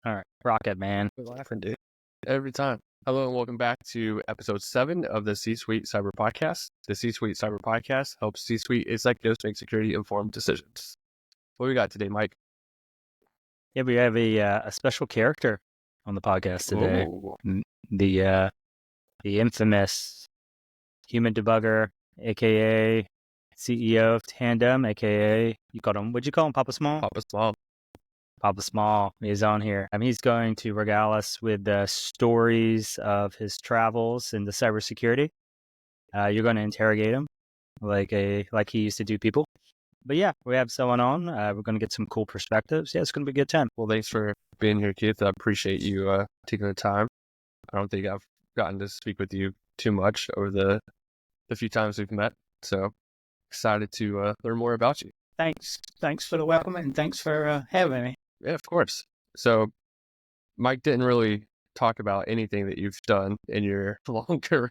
All right. Rocket man. We're laughing, dude. Every time. Hello and welcome back to episode 7 of the C-Suite Cyber Podcast. The C-Suite Cyber Podcast helps C-Suite executives make security-informed decisions. What we got today, Mike? Yeah, we have a special character on the podcast today. Ooh. The infamous human debugger, aka CEO of Tandem, aka what'd you call him, Papa Small? Papa Small. Papa Small is on here. He's going to regale us with the stories of his travels in the cybersecurity. You're going to interrogate him like he used to do people. But yeah, we have someone on. We're going to get some cool perspectives. Yeah, it's going to be a good time. Well, thanks for being here, Keith. I appreciate you taking the time. I don't think I've gotten to speak with you too much over the few times we've met. So excited to learn more about you. Thanks for the welcome and thanks for having me. Yeah, of course. So Mike didn't really talk about anything that you've done in your long career.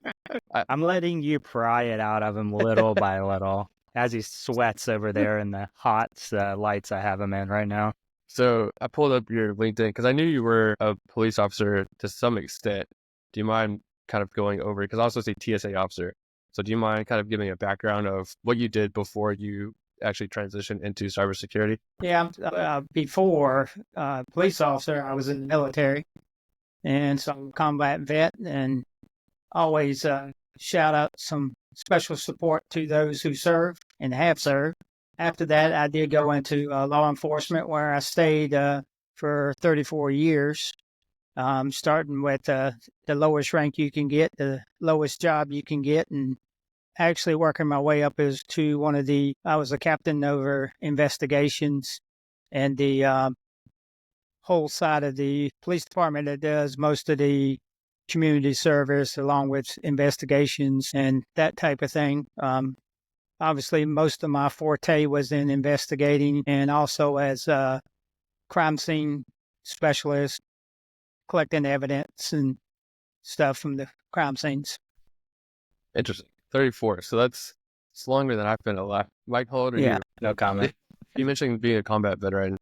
I'm letting you pry it out of him little by little as he sweats over there in the hot lights I have him in right now. So I pulled up your LinkedIn because I knew you were a police officer to some extent. Do you mind kind of going over, because I also say TSA officer. So do you mind kind of giving a background of what you did before you actually transitioned into cybersecurity? Yeah, before police officer, I was in the military, and so I'm a combat vet, and always shout out some special support to those who serve and have served. After that, I did go into law enforcement, where I stayed for 34 years, starting with the lowest rank you can get, the lowest job you can get, and actually working my way up I was a captain over investigations and the whole side of the police department that does most of the community service along with investigations and that type of thing. Obviously, most of my forte was in investigating and also as a crime scene specialist, collecting evidence and stuff from the crime scenes. Interesting. 34. So it's longer than I've been alive. Mike, how old are you? No comment. You mentioned being a combat veteran.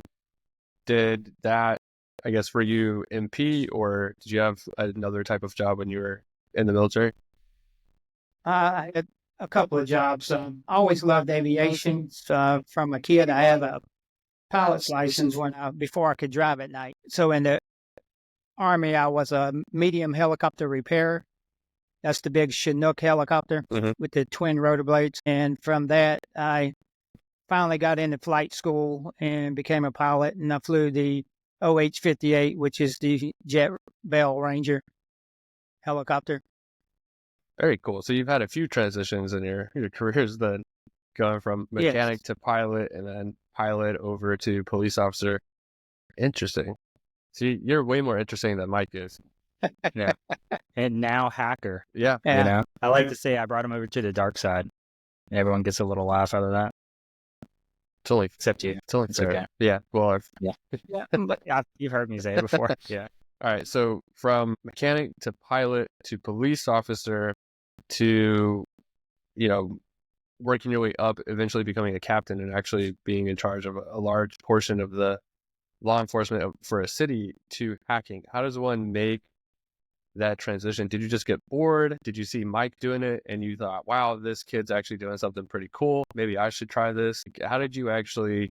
Did that, I guess, were you MP or did you have another type of job when you were in the military? I had a couple of jobs. I always loved aviation. From a kid, I have a pilot's license before I could drive at night. So in the Army, I was a medium helicopter repairer. That's the big Chinook helicopter with the twin rotor blades. And from that, I finally got into flight school and became a pilot. And I flew the OH-58, which is the Jet Bell Ranger helicopter. Very cool. So you've had a few transitions in your careers then, going from mechanic to pilot and then pilot over to police officer. Interesting. See, you're way more interesting than Mike is. Yeah. And now hacker. Yeah. You know, I like to say I brought him over to the dark side. Everyone gets a little laugh out of that. Except you. It's only It's fair. okay. Yeah. Well, But you've heard me say it before. Yeah. All right. So from mechanic to pilot to police officer to, working your way up, eventually becoming a captain and actually being in charge of a large portion of the law enforcement for a city to hacking. How does one make that transition? Did you just get bored? Did you see Mike doing it and you thought, wow, this kid's actually doing something pretty cool. Maybe I should try this. How did you actually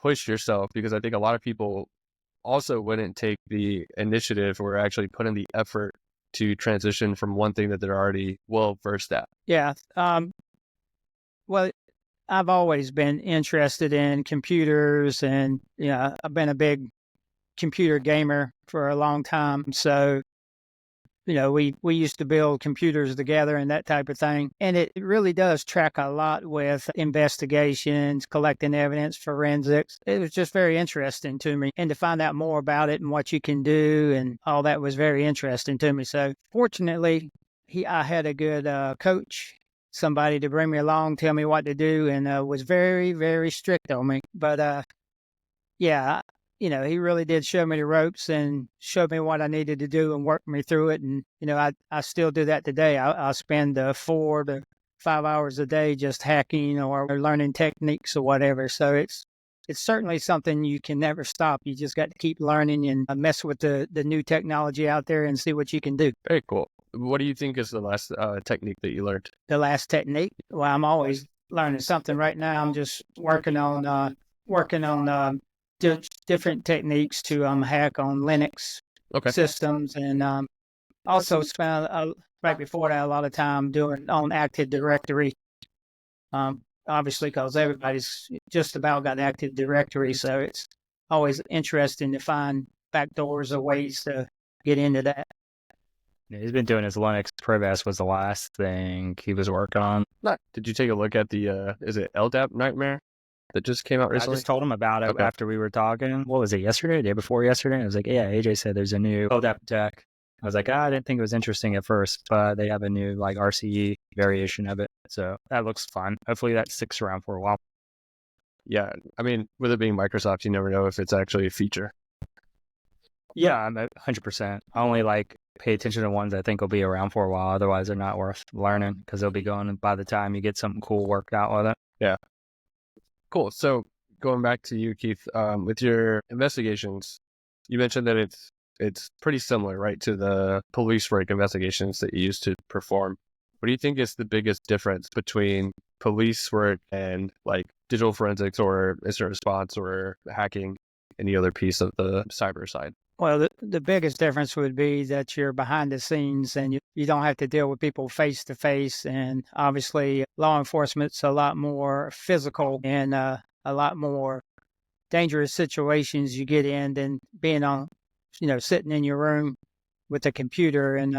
push yourself? Because I think a lot of people also wouldn't take the initiative or actually put in the effort to transition from one thing that they're already well versed at. Yeah. Well, I've always been interested in computers and, I've been a big computer gamer for a long time. So, we used to build computers together and that type of thing. And it really does track a lot with investigations, collecting evidence, forensics. It was just very interesting to me. And to find out more about it and what you can do and all that was very interesting to me. So fortunately, I had a good coach, somebody to bring me along, tell me what to do, and was very, very strict on me. But he really did show me the ropes and showed me what I needed to do and work me through it. And, I still do that today. I spend 4 to 5 hours a day just hacking or learning techniques or whatever. So it's it's certainly something you can never stop. You just got to keep learning and mess with the new technology out there and see what you can do. Very cool. What do you think is the last technique that you learned? The last technique? Well, I'm always learning something. Right now, I'm just working on different techniques to hack on Linux systems, and also spent right before that a lot of time doing on Active Directory. Obviously, because everybody's just about got Active Directory, so it's always interesting to find backdoors or ways to get into that. Yeah, he's been doing his Linux. Provost was the last thing he was working on. Did you take a look at the, is it LDAP Nightmare that just came out recently? I just told him about it after we were talking. What was it, yesterday, the day before yesterday? I was like, yeah, AJ said there's a new LDAP tech. I was like, I didn't think it was interesting at first, but they have a new like RCE variation of it. So that looks fun. Hopefully that sticks around for a while. Yeah. I mean, with it being Microsoft, you never know if it's actually a feature. Yeah, I'm 100%. I only like pay attention to ones I think will be around for a while. Otherwise, they're not worth learning because they'll be gone by the time you get something cool worked out with it. Yeah. Cool. So going back to you, Keith, with your investigations, you mentioned that it's pretty similar, right, to the police work investigations that you used to perform. What do you think is the biggest difference between police work and like digital forensics or incident response or hacking, any other piece of the cyber side? Well, the biggest difference would be that you're behind the scenes and you don't have to deal with people face to face. And obviously, law enforcement's a lot more physical and a lot more dangerous situations you get in than being on, sitting in your room with a computer and,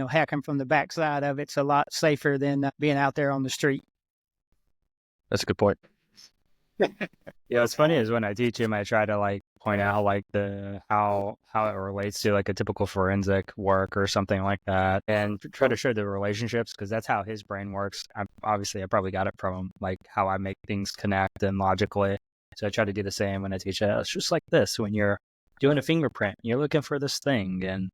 hacking from the backside of it's a lot safer than being out there on the street. That's a good point. Yeah, what's funny is when I teach him, I try to like point out like how it relates to like a typical forensic work or something like that, and try to show the relationships because that's how his brain works. I probably got it from him, like how I make things connect and logically. So I try to do the same when I teach it. It's just like this: when you're doing a fingerprint, you're looking for this thing, and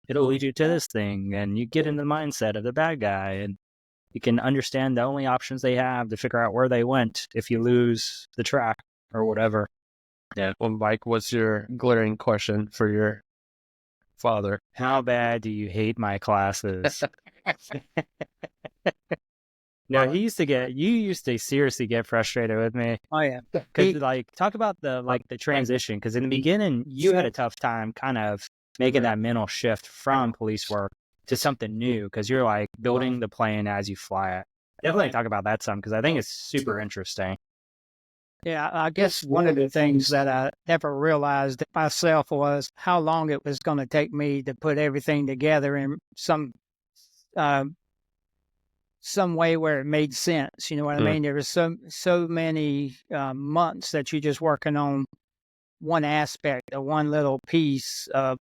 it'll lead you to this thing, and you get in the mindset of the bad guy, and you can understand the only options they have to figure out where they went if you lose the track or whatever. Yeah. Well, Mike, what's your glaring question for your father? How bad do you hate my classes? No, you used to seriously get frustrated with me. Oh, yeah. Because talk about the transition. Because in the beginning, you had a tough time kind of making that mental shift from police work to something new, because you're like building the plane as you fly it. Definitely talk about that some, because I think it's super interesting. Yeah, I guess one of the things that I never realized myself was how long it was going to take me to put everything together in some way where it made sense. You know what I mean? There was so many months that you're just working on one aspect or one little piece of,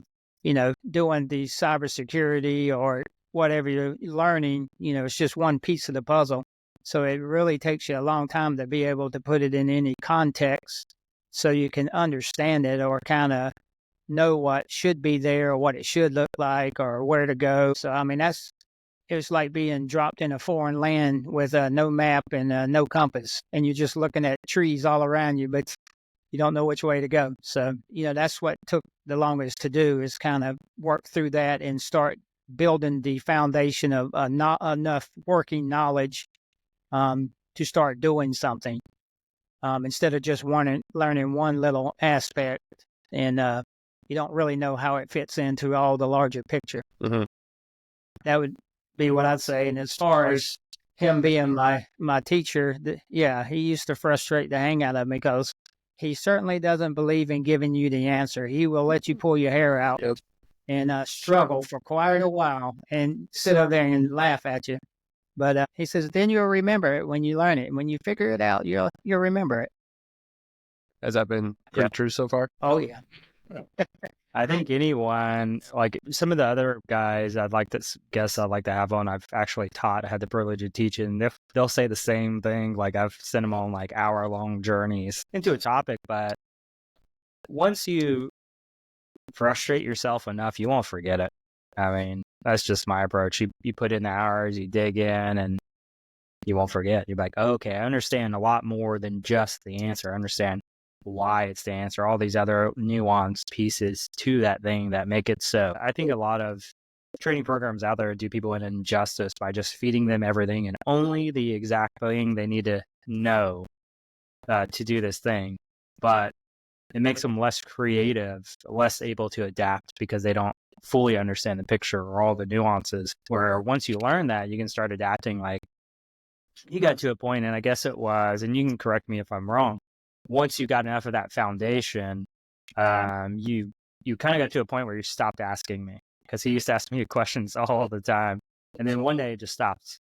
doing the cybersecurity or whatever you're learning. It's just one piece of the puzzle. So it really takes you a long time to be able to put it in any context so you can understand it or kind of know what should be there or what it should look like or where to go. So, I mean, it's like being dropped in a foreign land with no map and no compass, and you're just looking at trees all around you, but you don't know which way to go. So, that's what took the longest to do, is kind of work through that and start building the foundation of not enough working knowledge to start doing something instead of just learning one little aspect and you don't really know how it fits into all the larger picture. Mm-hmm. That would be what I'd say. And as far as him being my teacher, he used to frustrate the hang out of me because he certainly doesn't believe in giving you the answer. He will let you pull your hair out and struggle for quite a while and sit over there and laugh at you. But he says, then you'll remember it when you learn it. When you figure it out, you'll remember it. Has that been pretty true so far? Oh, yeah. I think anyone, like some of the other guys I'd like to have on, I've actually taught, had the privilege of teaching, they'll say the same thing. Like I've sent them on like hour-long journeys into a topic, but once you frustrate yourself enough, you won't forget it. I mean, that's just my approach. You put in the hours, you dig in, and you won't forget. You're like, okay, I understand a lot more than just the answer. I understand why it's the answer, all these other nuanced pieces to that thing that make it so. I think a lot of training programs out there do people an injustice by just feeding them everything and only the exact thing they need to know to do this thing. But it makes them less creative, less able to adapt because they don't fully understand the picture or all the nuances. Where once you learn that, you can start adapting. Like you got to a point, and I guess it was, and you can correct me if I'm wrong, once you got enough of that foundation, you kind of got to a point where you stopped asking me, because he used to ask me questions all the time. And then one day it just stops.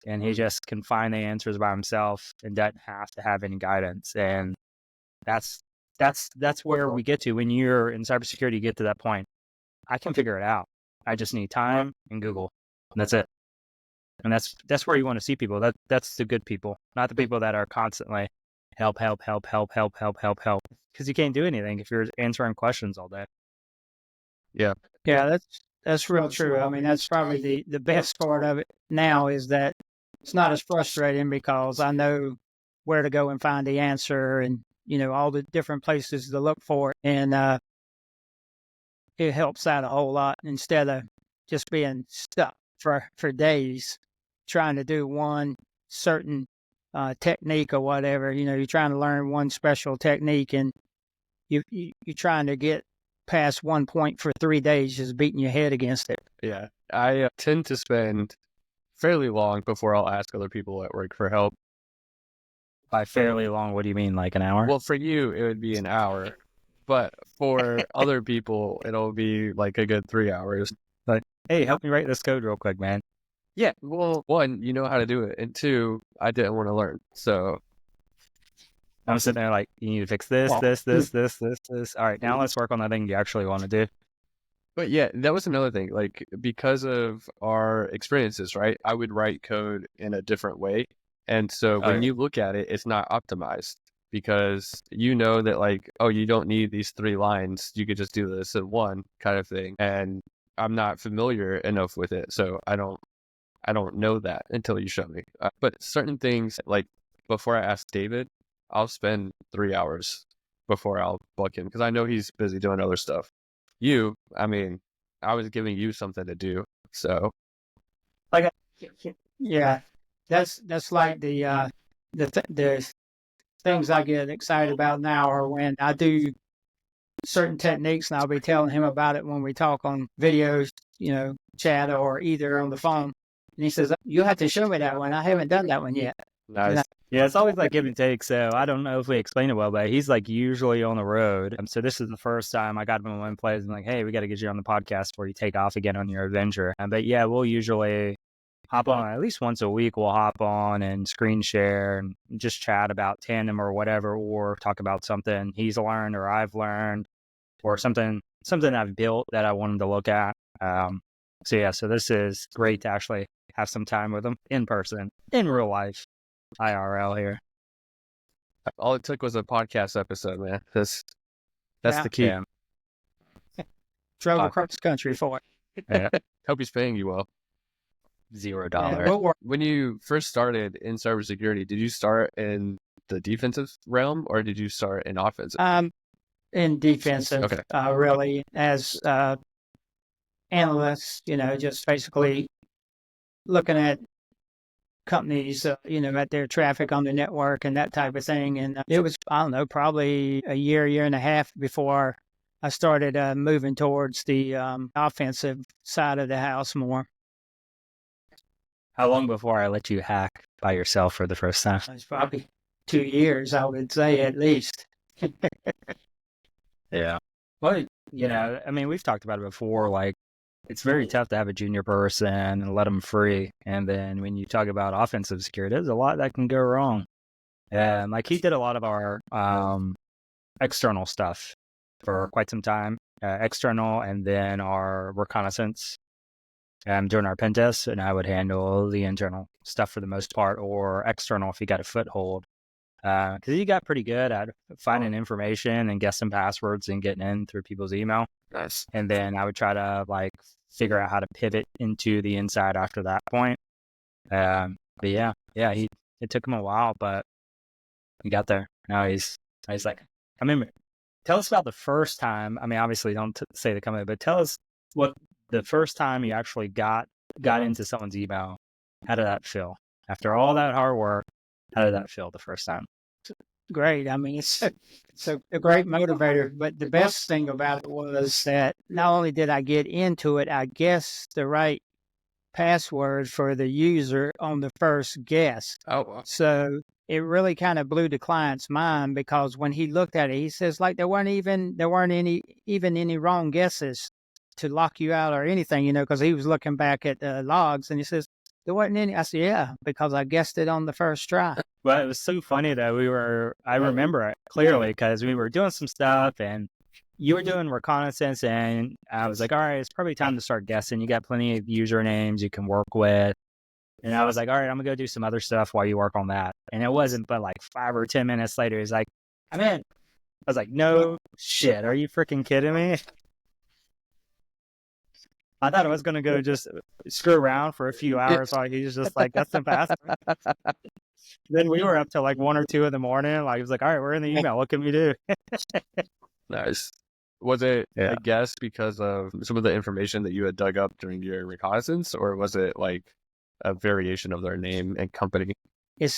And he just can find the answers by himself and doesn't have to have any guidance. And that's where we get to when you're in cybersecurity. You get to that point. I can figure it out. I just need time and Google. And that's it. And that's where you want to see people. That's the good people, not the people that are constantly help. Because you can't do anything if you're answering questions all day. Yeah. Yeah, that's real true. I mean, that's probably the best part of it now, is that it's not as frustrating because I know where to go and find the answer, and all the different places to look for it. And it helps out a whole lot instead of just being stuck for days trying to do one certain technique or whatever. You're trying to learn one special technique, and you're trying to get past one point for 3 days, just beating your head against it. Yeah. I tend to spend fairly long before I'll ask other people at work for help. By fairly long, what do you mean, like an hour? Well, for you, it would be an hour. But for other people, it'll be like a good 3 hours. Like, hey, help me write this code real quick, man. Yeah. Well, one, you know how to do it. And two, I didn't want to learn. So I'm sitting there like, you need to fix this. All right, now let's work on the thing you actually want to do. But yeah, that was another thing. Like, because of our experiences, right? I would write code in a different way. And so when you look at it, it's not optimized, because you know that, like, oh, you don't need these 3 lines. You could just do this in one kind of thing. And I'm not familiar enough with it. So I don't know that until you show me. But certain things, like before I ask David, I'll spend 3 hours before I'll bug him, because I know he's busy doing other stuff. You, I mean, I was giving you something to do, so. Like, yeah, that's like the things I get excited about now are when I do certain techniques, and I'll be telling him about it when we talk on videos, chat, or either on the phone. And he says, "You have to show me that one. I haven't done that one yet." Nice. Yeah, it's always like give and take. So I don't know if we explained it well, but he's like usually on the road. So this is the first time I got him in one place and like, hey, we got to get you on the podcast before you take off again on your adventure. But yeah, we'll usually hop on at least once a week. We'll hop on and screen share and just chat about Tandem or whatever, or talk about something he's learned or I've learned, or something I've built that I want him to look at. So yeah, so this is great to actually have some time with him in person, in real life. IRL here. All it took was a podcast episode, man. That's the key. Yeah. Drove across the country for it. Yeah. Hope he's paying you well. $0. Yeah, when you first started in cybersecurity, did you start in the defensive realm or did you start in offensive? In defensive, okay. Really, as analysts, just basically looking at companies, at their traffic on the network and that type of thing. And it was, I don't know, probably a year and a half before I started moving towards the offensive side of the house more. How long before I let you hack by yourself for the first time? It's probably 2 years, I would say, at least. Yeah. Well, I mean, we've talked about it before, like, it's very tough to have a junior person and let them free. And then when you talk about offensive security, there's a lot that can go wrong. And like he did a lot of our external stuff for quite some time, external, and then our reconnaissance during our pen tests. And I would handle the internal stuff for the most part, or external if you got a foothold. Because he got pretty good at finding information and guessing passwords and getting in through people's email. Nice. And then I would try to figure out how to pivot into the inside after that point. But yeah, it took him a while, but he got there. Now he's like I mean, tell us about the first time. I mean, obviously, don't say the company, but tell us what the first time you actually got into someone's email. How did that feel? After all that hard work, how did that feel the first time? Great. I mean, it's a great motivator. But the best thing about it was that not only did I get into it, I guessed the right password for the user on the first guess. Oh, wow. So it really kind of blew the client's mind, because when he looked at it, he says, like, there weren't any wrong guesses to lock you out or anything, because he was looking back at the logs, and he says, there wasn't any. I said, yeah, because I guessed it on the first try. Well, it was so funny that I remember it clearly, because we were doing some stuff and you were doing reconnaissance, and I was like, all right, it's probably time to start guessing. You got plenty of usernames you can work with. And I was like, all right, I'm going to go do some other stuff while you work on that. And it wasn't but like 5 or 10 minutes later, he's like, I'm in. I was like, no shit. Are you freaking kidding me? I thought I was going to go just screw around for a few hours while he was just like, that's the password. Then we were up till like 1 or 2 in the morning. Like, he was like, all right, we're in the email. What can we do? Nice. Was it, Yeah. I guess, because of some of the information that you had dug up during your reconnaissance, or was it like a variation of their name and company? It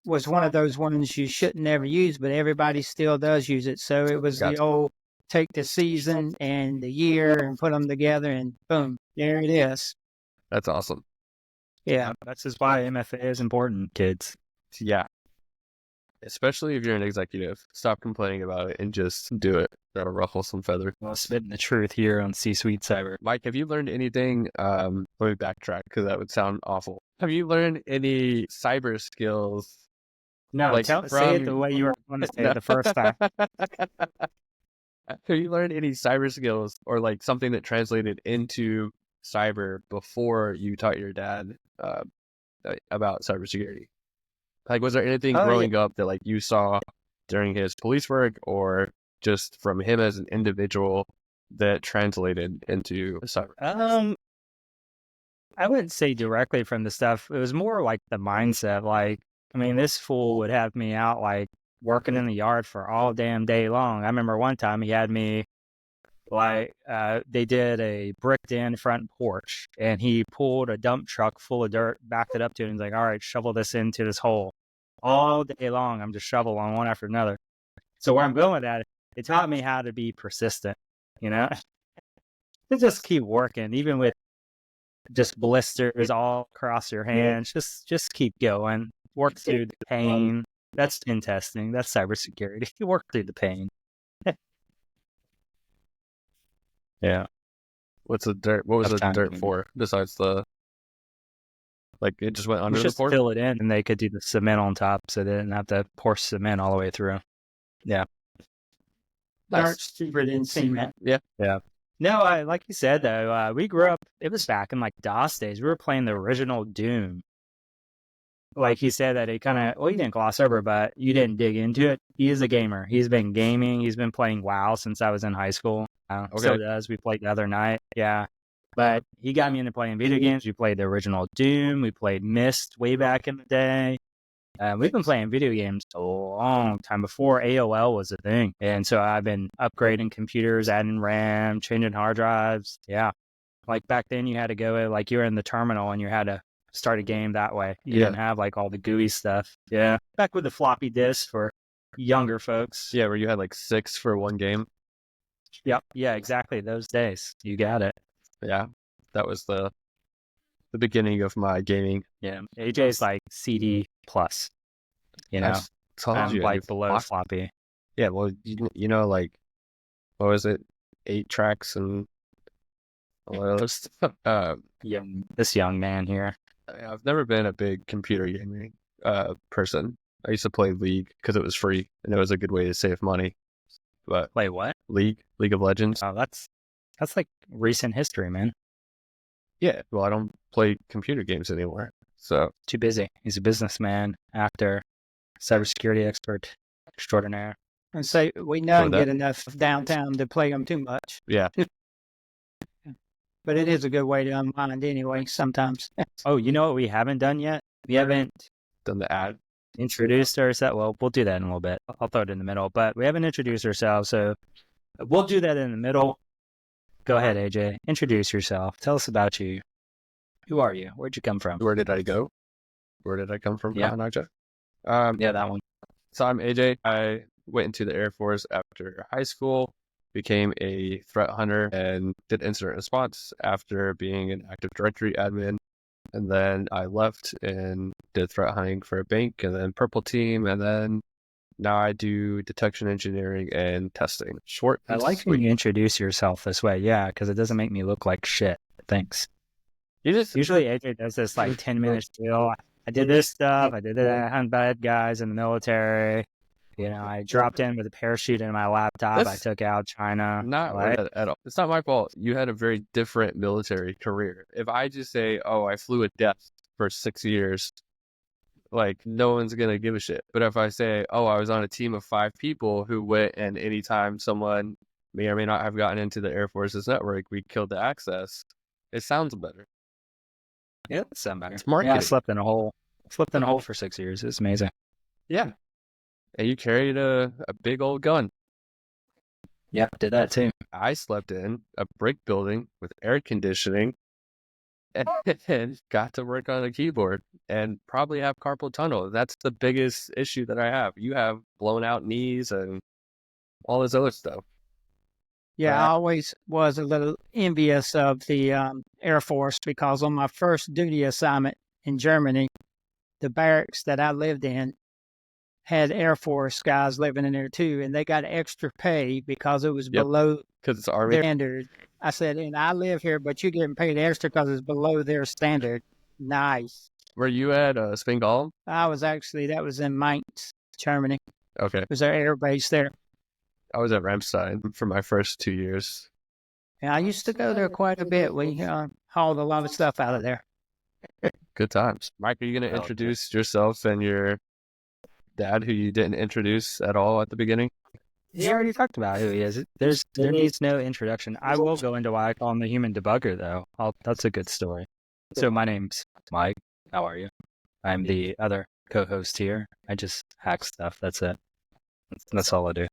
was one of those ones you shouldn't never use, but everybody still does use it. So it was the old take the season and the year and put them together, and boom, there it is. That's awesome. Yeah. That's just why MFA is important, kids. Yeah. Especially if you're an executive, stop complaining about it and just do it. That'll ruffle some feathers. Well, spitting the truth here on C-Suite Cyber. Mike, have you learned anything? Let me backtrack because that would sound awful. Have you learned any cyber skills? No, Like say it the way you were going to say it the first time. Have you learned any cyber skills, or like something that translated into cyber before you taught your dad about cybersecurity? Like, was there anything growing up that like you saw during his police work, or just from him as an individual, that translated into cyber? I wouldn't say directly from the stuff. It was more like the mindset. Like, I mean, this fool would have me out like working in the yard for all damn day long. I remember one time he had me like, they did a bricked in front porch, and he pulled a dump truck full of dirt, backed it up to it, and he's like, all right, shovel this into this hole. All day long, I'm just shoveling one after another. So where I'm going with that, it taught me how to be persistent, to just keep working, even with just blisters all across your hands. Just keep going. Work through the pain. That's in testing. That's cybersecurity. You work through the pain. Yeah. What was the dirt Time. for besides the, like, it just went under the Just porch? fill it in, and they could do the cement on top, so they didn't have to pour cement all the way through. Yeah. Dart's cheaper than cement. Yeah. No, like you said, though, we grew up, it was back in like DOS days. We were playing the original Doom. Like he said that he didn't gloss over, but you didn't dig into it. He is a gamer. He's been gaming. He's been playing WoW since I was in high school. So does. We played the other night. Yeah. But he got me into playing video games. We played the original Doom. We played Myst way back in the day. We've been playing video games a long time before AOL was a thing. And so I've been upgrading computers, adding RAM, changing hard drives. Yeah. Like back then you had to go, like you were in the terminal and you had to start a game that way. You didn't have like all the GUI stuff. Yeah. Back with the floppy disk for younger folks. Yeah, where you had like 6 for one game. Yep. Yeah, exactly. Those days. You got it. Yeah. That was the beginning of my gaming. Yeah. AJ's like CD plus. I told you, like below floppy. Yeah, well, like, what was it? 8 tracks and all that other stuff. This young man here. I've never been a big computer gaming person. I used to play League because it was free and it was a good way to save money. But Play what? League of Legends. Oh, that's like recent history, man. Yeah, well, I don't play computer games anymore, so Too busy. He's a businessman, actor, cybersecurity expert extraordinaire. And so we don't get enough downtown to play them too much. Yeah. But it is a good way to unwind anyway, sometimes. Oh, you know what we haven't done yet? We haven't done the ad. introduced ourselves. Well, we'll do that in a little bit. I'll throw it in the middle, but we haven't introduced ourselves, so we'll do that in the middle. Go ahead, AJ. Introduce yourself. Tell us about you. Who are you? Where'd you come from? Where did I go? Where did I come from? Yeah. Yeah, that one. So I'm AJ. I went into the Air Force after high school, became a threat hunter, and did incident response after being an Active Directory admin. And then I left and did threat hunting for a bank, and then Purple Team, and then now I do detection engineering and testing. Short. I like when you introduce yourself this way. Yeah, because it doesn't make me look like shit. Thanks. Usually AJ does this like 10-minute spiel. I did this stuff. I did that. I hunt bad guys in the military. You know, I dropped in with a parachute in my laptop. I took out China. Not at all. It's not my fault. You had a very different military career. If I just say, oh, I flew a death for 6 years, like no one's going to give a shit. But if I say, oh, I was on a team of 5 people who went, and anytime someone may or may not have gotten into the Air Force's network, we killed the access, it sounds better. Yeah, that sounds better. It's marketing. Yeah, I slept in a hole. For 6 years. It's amazing. Yeah. And you carried a big old gun. Yep, did that too. I slept in a brick building with air conditioning and got to work on a keyboard and probably have carpal tunnel. That's the biggest issue that I have. You have blown out knees and all this other stuff. Yeah, I always was a little envious of the Air Force because on my first duty assignment in Germany, the barracks that I lived in had Air Force guys living in there too, and they got extra pay because it was below because it's Army their standard. I said, and I live here, but you're getting paid extra because it's below their standard. Nice. Were you at Spingall? That was in Mainz, Germany. Okay. It was our air base there. I was at Ramstein for my first 2 years. And I used to go there quite a bit. We hauled a lot of stuff out of there. Good times. Mike, are you going to introduce yourself and your dad, who you didn't introduce at all at the beginning? He already talked about who he is. There needs no introduction. I will go into why I call him the human debugger, though. That's a good story. So my name's Mike. How are you? I'm the other co-host here. I just hack stuff. That's it. That's all I do.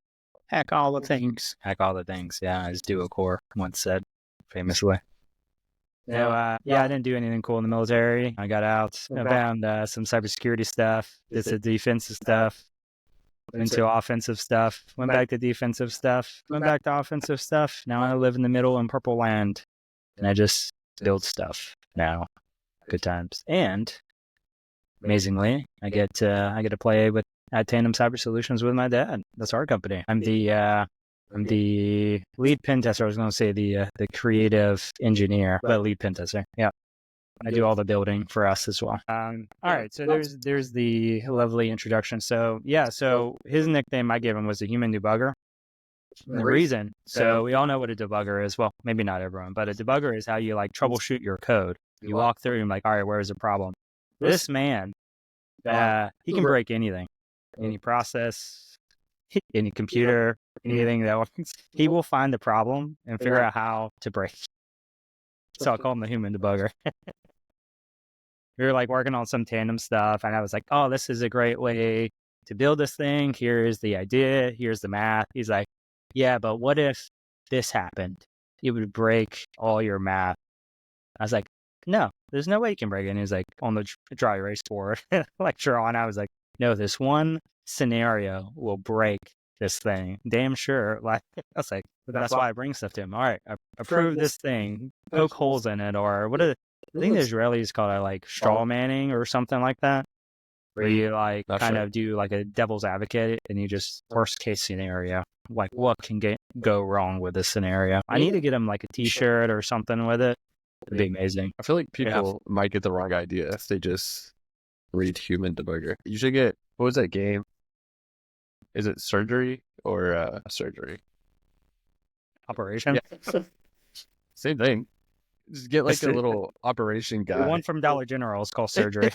Hack all the things. Hack all the things. Yeah, as Duocore once said, famously. No, I didn't do anything cool in the military. I got out. I found some cybersecurity stuff. Did some defensive stuff. Into offensive stuff. Went back to defensive stuff. Went back to offensive stuff. Now I live in the middle in Purple Land, and I just build stuff now. Good times. And amazingly, I get to play at Tandem Cyber Solutions with my dad. That's our company. I'm the lead pen tester. I was going to say the creative engineer, but lead pen tester. Yeah, I do all the building for us as well. All right, so there's the lovely introduction. So his nickname I gave him was the human debugger. And the reason, so we all know what a debugger is. Well, maybe not everyone, but a debugger is how you like troubleshoot your code. You walk through and like, all right, where's the problem? This man, he can break anything, any process, any computer, anything that works. He will find the problem and figure out how to break. So I call him the human debugger. We were like working on some Tandem stuff, and I was like, oh, this is a great way to build this thing. Here's the idea. Here's the math. He's like, yeah, but what if this happened? It would break all your math. I was like, no, there's no way you can break it. And he's like, on the dry erase board, like drawing. I was like, no, this one scenario will break this thing. Damn sure. Like, I was like, that's why I bring stuff to him. All right, approve this thing, poke holes in it, or what I think the Israelis call it like straw manning or something like that, where you like of do like a devil's advocate and you just worst case scenario, like what can go wrong with this scenario. I need to get him like a t-shirt or something with it. It'd be amazing. I feel like people might get the wrong idea if they just read human debugger. You should get, what was that game? Is it surgery or surgery? Operation? Yeah. Same thing. Just get like a little operation guy. The one from Dollar General is called surgery.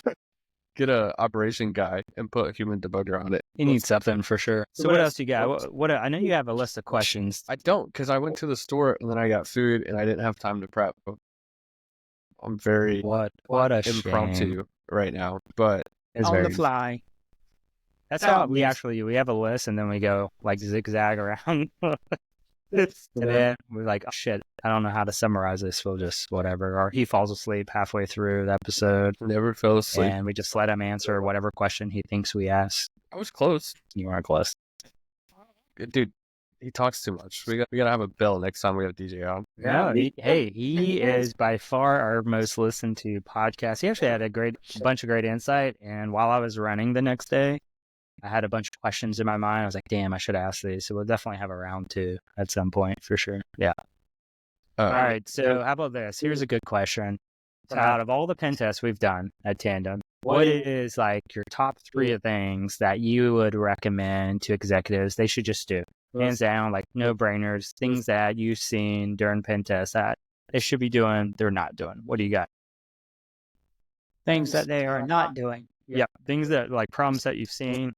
Get a operation guy and put a human debugger on it. You need something for sure. So what else you got? What I know you have a list of questions. I don't, because I went to the store and then I got food and I didn't have time to prep. I'm very what a impromptu shame. right now, but on the fly. That's how we have a list, and then we go like zigzag around. And then we're like, oh, shit, I don't know how to summarize this. We'll just whatever. Or he falls asleep halfway through the episode. Never fell asleep. And we just let him answer whatever question he thinks we asked. I was close. You weren't close. Dude, he talks too much. We gotta have a bill next time we have DJ on. Yeah, he is by far our most listened to podcast. He actually had a bunch of great insight. And while I was running the next day, I had a bunch of questions in my mind. I was like, damn, I should ask these. So we'll definitely have a round 2 at some point for sure. Yeah. All right. So how about this? Here's a good question. So out of all the pen tests we've done at Tandem, what is like your top 3 of things that you would recommend to executives they should just do? Hands down, like no brainers, things that you've seen during pen tests that they should be doing, they're not doing. What do you got? Things that they are not doing. Yeah. Things that like problems that you've seen.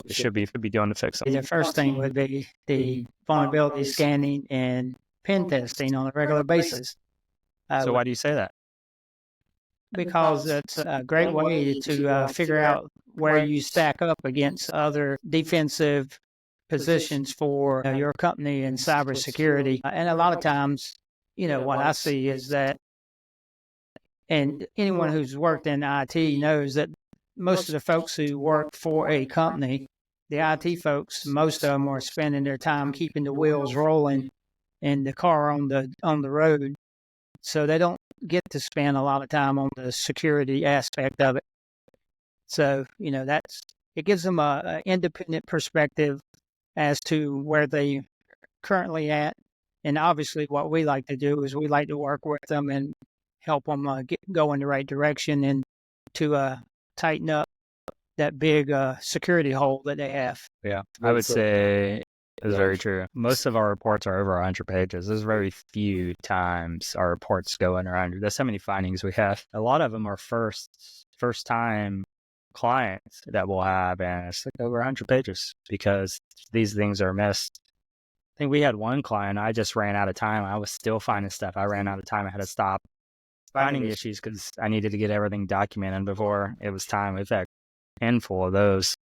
It should be doing to fix them. The first thing would be the vulnerability scanning and pen testing on a regular basis. So why do you say that? Because it's a great way to figure out where you stack up against other defensive positions for your company in cybersecurity. And a lot of times, what I see is that, and anyone who's worked in IT knows that most of the folks who work for a company, the IT folks, most of them are spending their time keeping the wheels rolling and the car on the road. So they don't get to spend a lot of time on the security aspect of it. So, it gives them an independent perspective as to where they currently at. And obviously what we like to do is we like to work with them and help them go in the right direction and to tighten up that big security hole that they have. Yeah, I would say it's very true. Most of our reports are over 100 pages. There's very few times our reports go under 100. There's so many findings we have. A lot of them are first-time clients that we'll have, and it's like over 100 pages because these things are missed. I think we had one client, I just ran out of time. I was still finding stuff. I ran out of time. I had to stop finding issues because I needed to get everything documented before it was time. We've had a handful of those.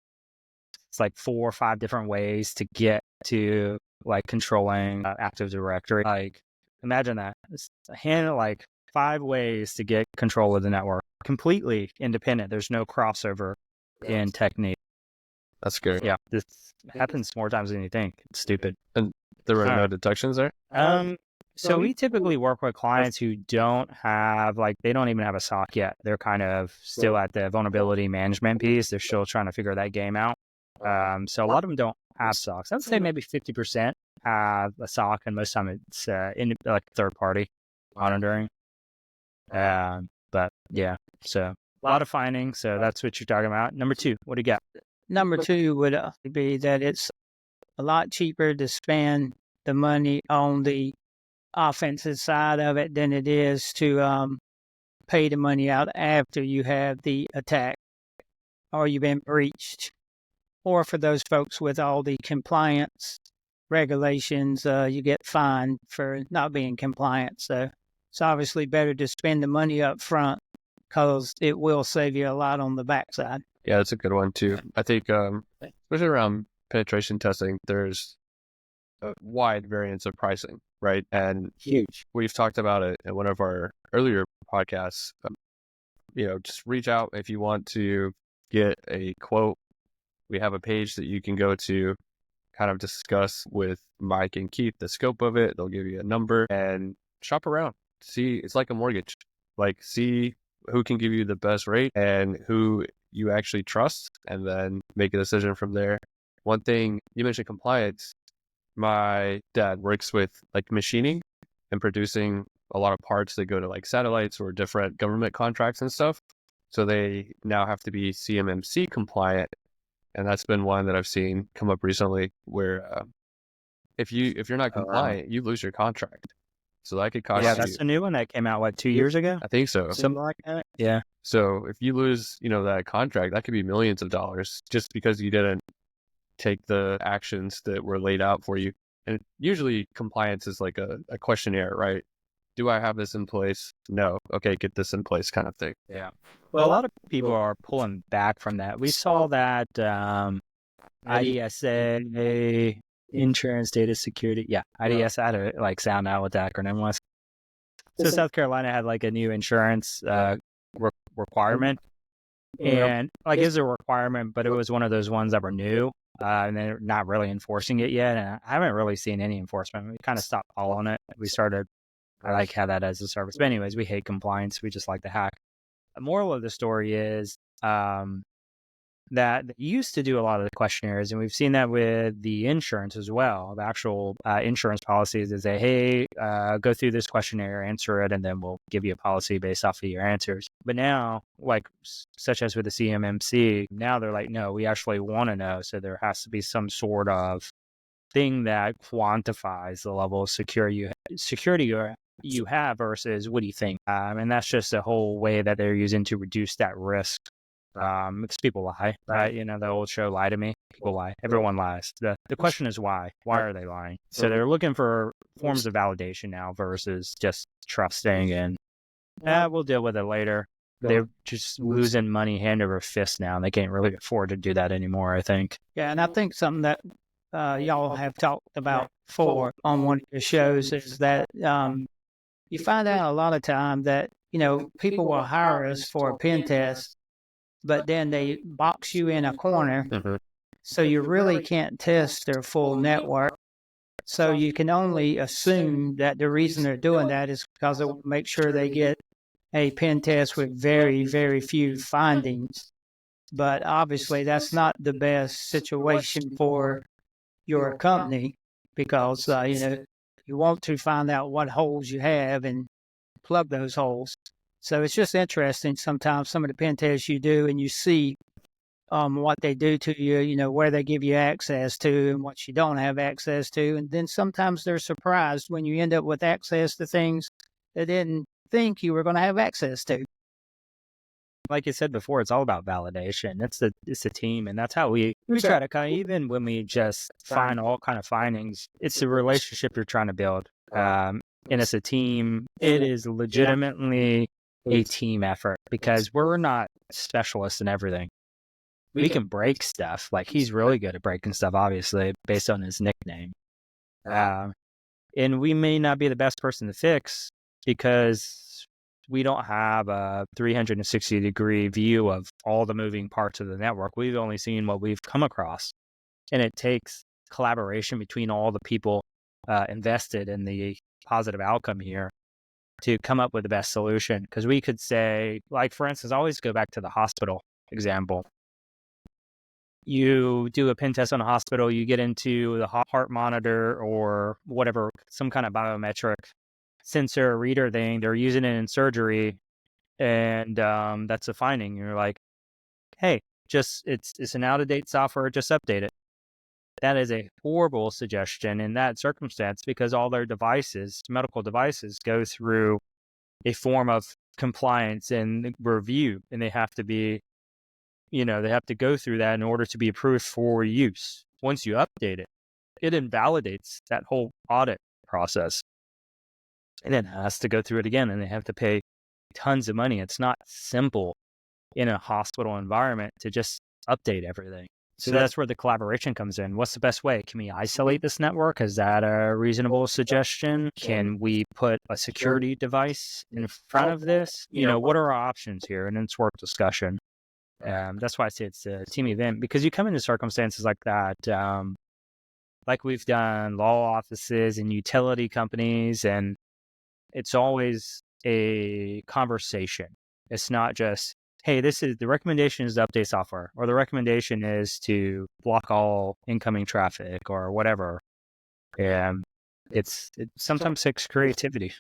It's like 4 or 5 different ways to get to like controlling Active Directory. Like imagine that. It's like 5 ways to get control of the network. Completely independent. There's no crossover in technique. That's scary. Yeah, this happens more times than you think. It's stupid. And there were no detections there? So we typically work with clients who don't have, they don't even have a SOC yet. They're kind of still at the vulnerability management piece. They're still trying to figure that game out. So a lot of them don't have SOCs. I would say maybe 50% have a SOC, and most of the time it's third-party monitoring. But yeah, so a lot of findings. So that's what you're talking about. Number 2, what do you got? Number 2 would be that it's a lot cheaper to spend the money on the offensive side of it than it is to pay the money out after you have the attack or you've been breached. Or for those folks with all the compliance regulations, you get fined for not being compliant. So it's obviously better to spend the money up front because it will save you a lot on the backside. Yeah, that's a good one too. I think, especially around penetration testing, there's a wide variance of pricing, right? And huge. We've talked about it in one of our earlier podcasts. Just reach out if you want to get a quote. We have a page that you can go to kind of discuss with Mike and Keith the scope of it. They'll give you a number and shop around. See, it's like a mortgage. See who can give you the best rate and who you actually trust, and then make a decision from there. One thing, you mentioned compliance. My dad works with machining and producing a lot of parts that go to satellites or different government contracts and stuff. So they now have to be CMMC compliant. And that's been one that I've seen come up recently where if you're not compliant, you lose your contract. So that could cost you. Yeah, that's a new one that came out, 2 years ago? I think so. Something like that. Yeah. So if you lose, that contract, that could be millions of dollars just because you didn't take the actions that were laid out for you. And usually compliance is like a questionnaire, right? do I have this in place? No. Okay, get this in place kind of thing. Yeah. Well, a lot of people are pulling back from that. We saw that IDSA, Insurance Data Security. Yeah, IDS, I had to like sound out what the acronym was. So South Carolina had like a new insurance requirement. And like, is a requirement, but it was one of those ones that were new, and they're not really enforcing it yet. And I haven't really seen any enforcement. We kind of stopped following it. I like had that as a service. But anyways, we hate compliance. We just like to hack. The moral of the story is that they used to do a lot of the questionnaires, and we've seen that with the insurance as well. The actual insurance policies is say, hey, go through this questionnaire, answer it, and then we'll give you a policy based off of your answers. But now, like such as with the CMMC, now they're like, no, we actually want to know. So there has to be some sort of thing that quantifies the level of security you have versus what do you think? And that's just a whole way that they're using to reduce that risk. Because people lie, right? You know, the old show, Lie to Me. People lie. Everyone lies. The question is why? Why are they lying? So they're looking for forms of validation now versus just trusting and we'll deal with it later. They're just losing money hand over fist now, and they can't really afford to do that anymore, I think. Yeah, and I think something that y'all have talked about before on one of your shows is that you find out a lot of time that, you know, people will hire us for a pen test, but then they box you in a corner, so you really can't test their full network. So you can only assume that the reason they're doing that is because they want to make sure they get a pen test with very, very few findings. But obviously, that's not the best situation for your company because, you know, you want to find out what holes you have and plug those holes. So it's just interesting sometimes some of the pen tests you do and you see what they do to you, you know, where they give you access to and what you don't have access to. And then sometimes they're surprised when you end up with access to things they didn't think you were going to have access to. Like you said before, it's all about validation. It's a team, and that's how we try to kind of, even when we just find all kind of findings, it's a relationship you're trying to build. And it's a team. It is legitimately a team effort because we're not specialists in everything. We can break stuff. Like, he's really good at breaking stuff, obviously, based on his nickname. And we may not be the best person to fix because we don't have a 360-degree view of all the moving parts of the network. We've only seen what we've come across. And it takes collaboration between all the people invested in the positive outcome here to come up with the best solution. Because we could say, like, for instance, I always go back to the hospital example. You do a pen test on a hospital, you get into the heart monitor or whatever, some kind of biometric sensor reader thing. They're using it in surgery, and that's a finding. You're like, hey, just it's an out-of-date software, just update it. That is a horrible suggestion in that circumstance because all their devices, medical devices, go through a form of compliance and review, and they have to be, you know, they have to go through that in order to be approved for use. Once you update it, it invalidates that whole audit process. And it has to go through it again, and they have to pay tons of money. It's not simple in a hospital environment to just update everything. So that's where the collaboration comes in. What's the best way? Can we isolate this network? Is that a reasonable suggestion? Can we put a security device in front of this? You know, what are our options here? And it's worth discussion. That's why I say it's a team event, because you come into circumstances like that, like we've done law offices and utility companies, and it's always a conversation. It's not just, hey, the recommendation is to update software, or the recommendation is to block all incoming traffic or whatever. And it sometimes takes creativity.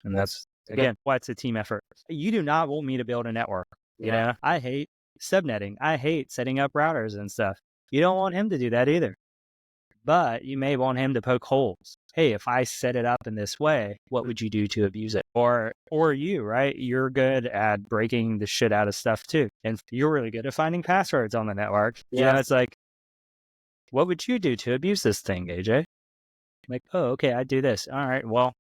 And that's, again, why it's a team effort. You do not want me to build a network. You know, I hate subnetting. I hate setting up routers and stuff. You don't want him to do that either. But you may want him to poke holes. Hey, if I set it up in this way, what would you do to abuse it? Or you, right? You're good at breaking the shit out of stuff too. And you're really good at finding passwords on the network. Yeah. You know, it's like, what would you do to abuse this thing, AJ? Like, oh, okay, I do this. All right, well,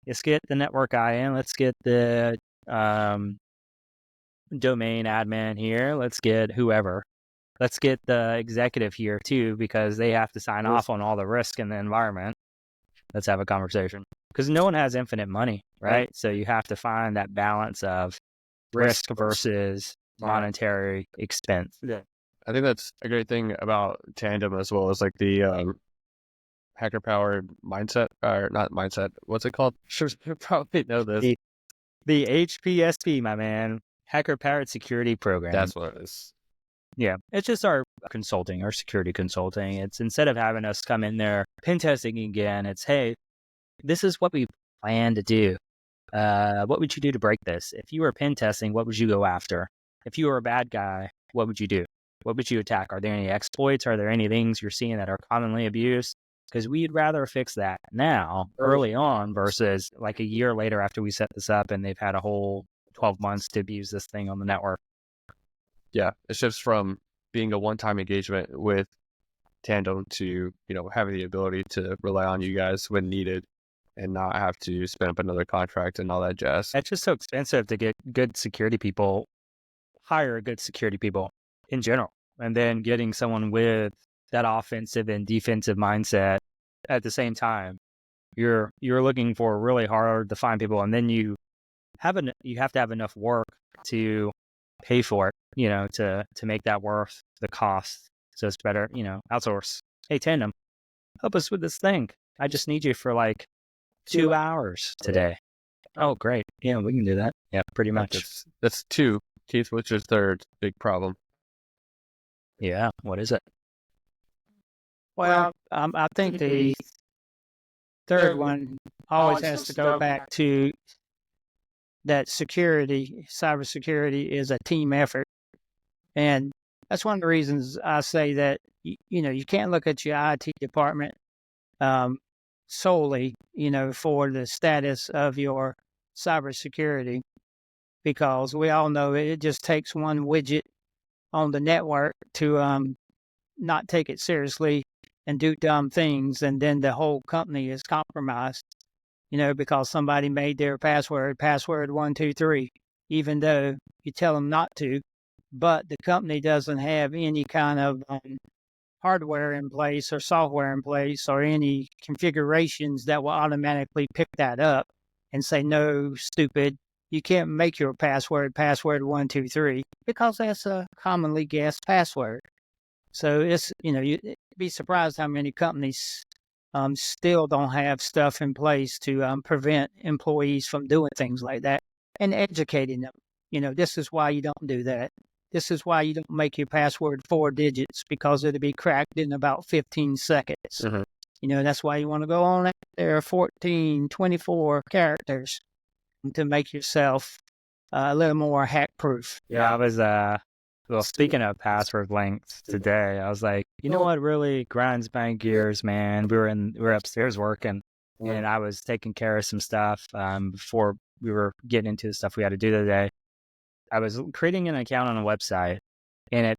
let's get the network guy in. Let's get the domain admin here. Let's get whoever. Let's get the executive here too, because they have to sign off on all the risk in the environment. Let's have a conversation. Because no one has infinite money, right? So you have to find that balance of risk versus monetary expense. Yeah. I think that's a great thing about Tandem as well as like the hacker powered mindset, or not mindset. What's it called? Sure, you probably know this. The HPSP, my man, hacker powered security program. That's what it is. Yeah, it's just our security consulting. It's instead of having us come in there pen testing again, it's, hey, this is what we plan to do. What would you do to break this? If you were pen testing, what would you go after? If you were a bad guy, what would you do? What would you attack? Are there any exploits? Are there any things you're seeing that are commonly abused? Because we'd rather fix that now, early on, versus like a year later after we set this up and they've had a whole 12 months to abuse this thing on the network. Yeah, it shifts from being a one-time engagement with Tandem to, having the ability to rely on you guys when needed and not have to spin up another contract and all that jazz. It's just so expensive to get good security people, hire good security people in general, and then getting someone with that offensive and defensive mindset at the same time. You're looking for really hard to find people, and then you have to have enough work to pay for it, to make that worth the cost. So it's better, outsource. Hey, Tandem, help us with this thing. I just need you for like 2 hours today. Oh, great. Yeah, we can do that. Yeah, pretty much. That's two. Keith, what's your third big problem? Yeah, what is it? Well, I think the third one always has to go back to that cybersecurity is a team effort. And that's one of the reasons I say that, you can't look at your IT department solely, for the status of your cybersecurity, because we all know it just takes one widget on the network to not take it seriously and do dumb things, and then the whole company is compromised, because somebody made their password 123, even though you tell them not to, but the company doesn't have any kind of hardware in place or software in place or any configurations that will automatically pick that up and say, no, stupid, you can't make your password 123, because that's a commonly guessed password. So it's, you'd be surprised how many companies still don't have stuff in place to prevent employees from doing things like that, and educating them. This is why you don't do that. This is why you don't make your password 4 digits, because it'll be cracked in about 15 seconds. Mm-hmm. That's why you want to go on there 14, 24 characters to make yourself a little more hack-proof. Yeah, I was, speaking of password lengths today, I was like, you know what really grinds my gears, man? We were upstairs working, and I was taking care of some stuff before we were getting into the stuff we had to do today. I was creating an account on a website, and it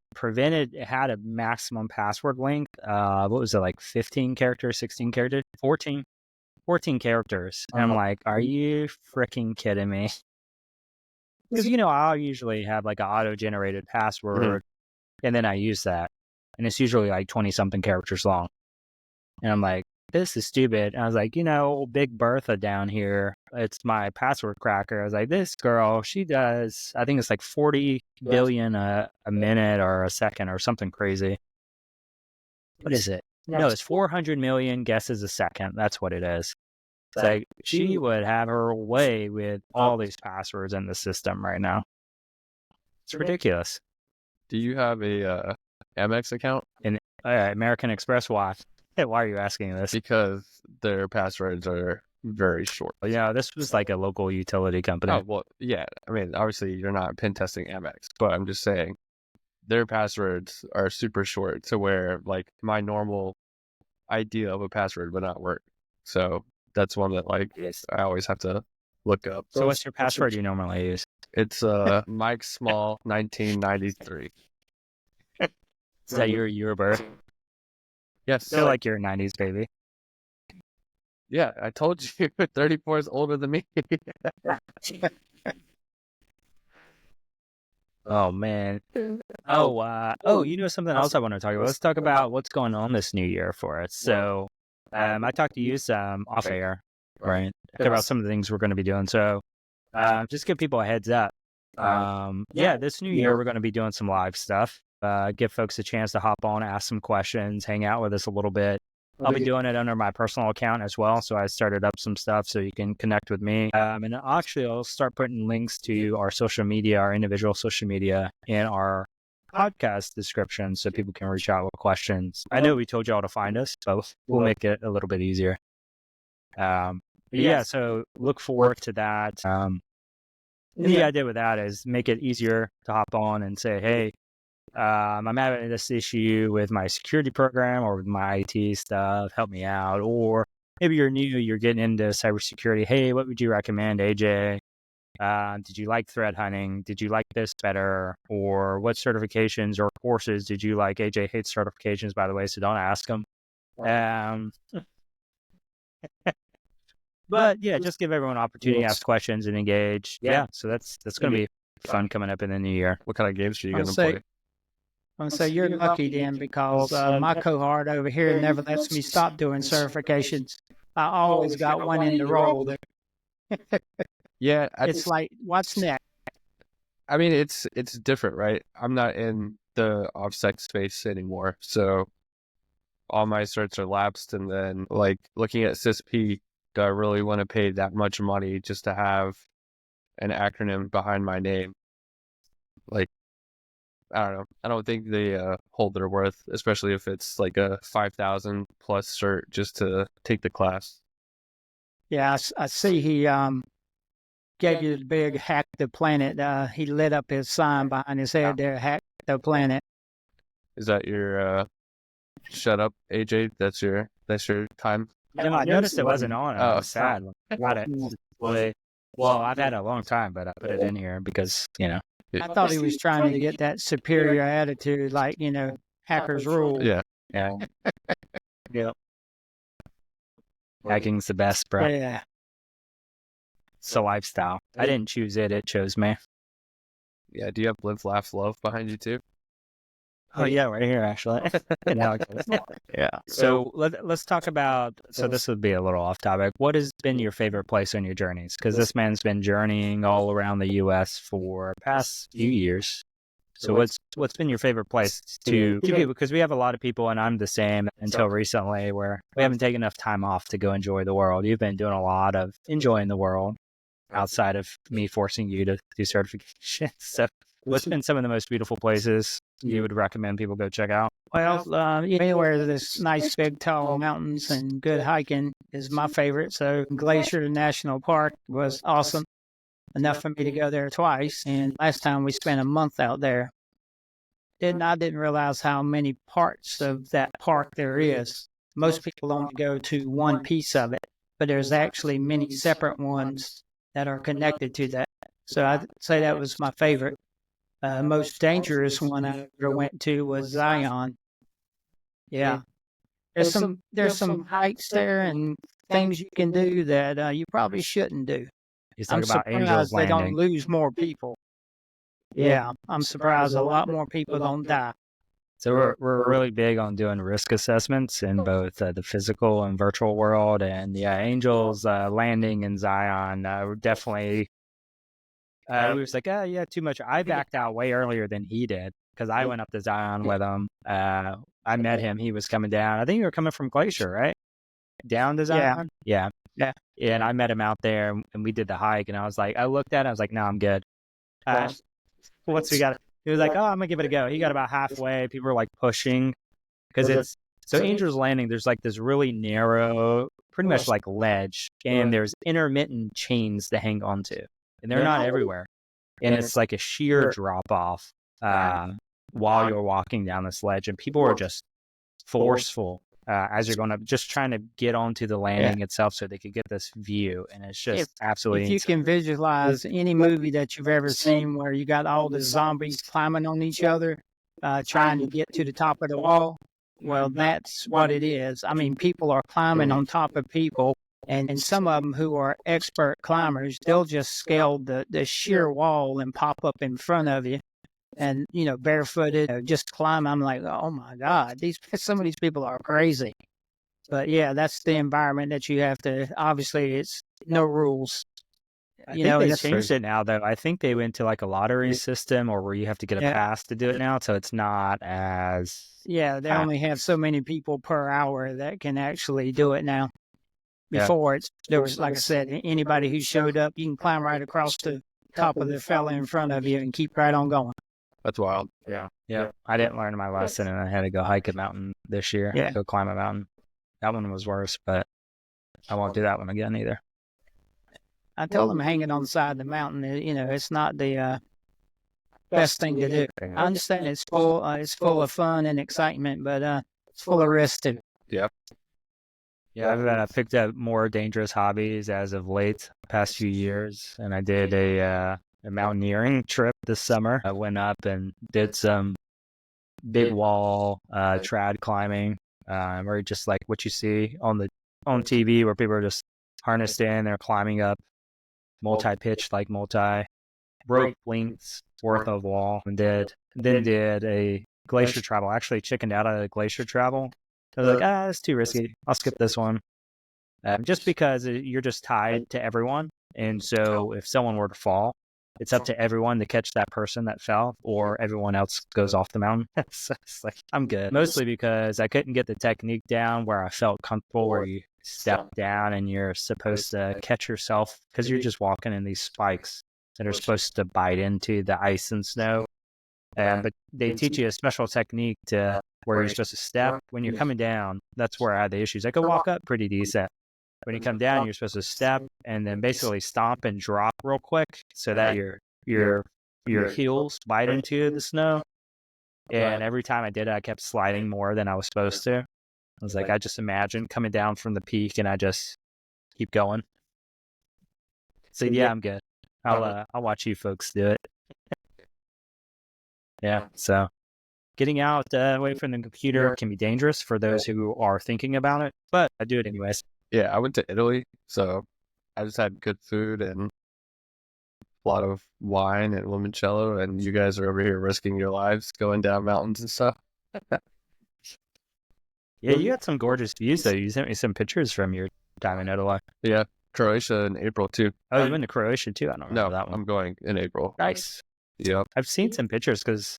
had a maximum password length. What was it, like 15 characters, 16 characters, 14 characters. And I'm like, are you freaking kidding me? Because, I'll usually have like an auto-generated password, and then I use that. And it's usually like 20-something characters long. And I'm like, this is stupid. And I was like, Big Bertha down here, it's my password cracker. I was like, this girl, she does, I think it's like 40 billion a minute or a second or something crazy. What is it? No, it's 400 million guesses a second. That's what it is. It's like she would have her way with all these passwords in the system right now. It's ridiculous. Do you have a Amex account? An American Express watch. Why are you asking this? Because their passwords are very short. This was like a local utility company. Oh, well, yeah. I mean, obviously you're not pen testing Amex, but I'm just saying their passwords are super short to where like my normal idea of a password would not work. So that's one that I always have to look up. So what's your password you normally use? It's Mike Small 1993. Is that your birth? Yes. I feel like you're a 90s baby. Yeah, I told you, 34 is older than me. Oh man. Oh, you know something else I want to talk about. Let's talk about what's going on this new year for us. So, I talked to you some off air, right? About some of the things we're going to be doing. So, just give people a heads up. Yeah, this new year we're going to be doing some live stuff. Give folks a chance to hop on, ask some questions, hang out with us a little bit. I'll be doing it under my personal account as well. So I started up some stuff so you can connect with me. And actually, I'll start putting links to our social media, our individual social media, in our podcast description so people can reach out with questions. I know we told y'all to find us, but we'll make it a little bit easier. But yeah, so look forward to that. And the idea with that is make it easier to hop on and say, hey, I'm having this issue with my security program or with my IT stuff. Help me out. Or maybe you're new, you're getting into cybersecurity. Hey, what would you recommend, AJ? Did you like threat hunting? Did you like this better? Or what certifications or courses did you like? AJ hates certifications, by the way, so don't ask him. But yeah, just give everyone an opportunity to ask questions and engage. Yeah, so that's going to be fun coming up in the new year. What kind of games are you going to play? I'm going to say you're lucky then because my cohort over here never lets me stop doing certifications. I always got one in the roll there. Yeah. It's like, what's next? I mean, it's different, right? I'm not in the OffSec space anymore. So all my certs are lapsed. And then like looking at CISP, do I really want to pay that much money just to have an acronym behind my name? Like, I don't know. I don't think they hold their worth, especially if it's like a 5,000 plus cert just to take the class. Yeah, I see he gave you the big hack the planet. He lit up his sign behind his head there, hack the planet. Is that your shut up, AJ? That's your time? No, I noticed it wasn't on. I was sad. Got it. Well, I've had it a long time, but I put it in here because, I thought he was trying to get that superior attitude, like, hackers rule. Yeah. Yeah. Hacking's the best, bro. Yeah. It's a lifestyle. I didn't choose it. It chose me. Yeah. Do you have Live, Laugh, Love behind you too? Oh, yeah, right here, actually. Yeah. So let's talk about, so this would be a little off topic. What has been your favorite place on your journeys? Because this man's been journeying all around the U.S. for the past few years. So what's been your favorite place to people? Because we have a lot of people, and I'm the same until recently, where we haven't taken enough time off to go enjoy the world. You've been doing a lot of enjoying the world outside of me forcing you to do certifications. So what's been some of the most beautiful places you would recommend people go check out? Well, anywhere there's nice big tall mountains and good hiking is my favorite. So Glacier National Park was awesome. Enough for me to go there twice. And last time we spent a month out there. I didn't realize how many parts of that park there is. Most people only go to one piece of it, but there's actually many separate ones that are connected to that. So I'd say that was my favorite. Most dangerous one I ever went to was Zion. Yeah. There's some hikes there and things you can do that you probably shouldn't do. He's I'm talking about Angels surprised they don't Landing. lose more people. Yeah, I'm surprised a lot more people don't die. So we're really big on doing risk assessments in both the physical and virtual world. And yeah, Angels Landing in Zion, we're definitely, we was like, yeah, too much. I backed out way earlier than he did because I went up to Zion with him. I met him. He was coming down. I think you were coming from Glacier, right? Down to Zion? Yeah. And I met him out there and we did the hike. And I was like, I looked at it. I was like, no, I'm good. Once we got, he was like, oh, I'm going to give it a go. He got about halfway. People were like pushing because so Angel's Landing, there's like this really narrow, pretty much like ledge. And there's intermittent chains to hang on to. And they're not everywhere. And it's like a sheer drop off while you're walking down this ledge. And people are just forceful as you're going up, just trying to get onto the landing itself so they could get this view. And it's just absolutely If you can visualize any movie that you've ever seen where you got all the zombies climbing on each other, trying to get to the top of the wall, well, that's what it is. I mean, people are climbing on top of people And some of them who are expert climbers, they'll just scale the sheer wall and pop up in front of you and, barefooted, just climb. I'm like, oh my God, some of these people are crazy. But yeah, that's the environment that you have to, obviously it's no rules. I think they changed it now, though. I think they went to like a lottery system or where you have to get a pass to do it now. So it's not as. Yeah, they only have so many people per hour that can actually do it now. Before there was, like I said, anybody who showed up, you can climb right across the top of the fella in front of you and keep right on going. That's wild. Yeah. I didn't learn my lesson and I had to go hike a mountain this year. Yeah. Go climb a mountain. That one was worse, but I won't do that one again either. I tell them hanging on the side of the mountain, it's not the best thing to do. I understand it's full of fun and excitement, but it's full of risk too. Yep. Yeah, I've picked up more dangerous hobbies as of late, the past few years, and I did a mountaineering trip this summer. I went up and did some big wall trad climbing, or just like what you see on TV, where people are just harnessed in, they're climbing up multi-pitched, like multi-rope lengths worth of wall, and did a glacier travel. Actually chickened out of the glacier travel. I was like, it's too risky. I'll skip this one. Just because you're just tied to everyone. And so if someone were to fall, it's up to everyone to catch that person that fell, or everyone else goes off the mountain. So it's like, I'm good. Mostly because I couldn't get the technique down where I felt comfortable, where you step down and you're supposed to catch yourself, because you're just walking in these spikes that are supposed to bite into the ice and snow. But they teach you a special technique to where you're supposed to step. When you're coming down, that's where I had the issues. I could walk up pretty decent. When you come down, you're supposed to step and then basically stomp and drop real quick so that your heels bite into the snow. And every time I did it, I kept sliding more than I was supposed to. I was like, I just imagine coming down from the peak and I just keep going. So yeah, I'm good. I'll watch you folks do it. Yeah, so getting out away from the computer can be dangerous for those who are thinking about it, but I do it anyways. Yeah, I went to Italy, so I just had good food and a lot of wine and limoncello, and you guys are over here risking your lives going down mountains and stuff. Yeah, you had some gorgeous views, though. You sent me some pictures from your time in Italy. Yeah, Croatia in April, too. Oh, you went to Croatia, too? I don't remember that one. I'm going in April. Nice. Yep. I've seen some pictures, because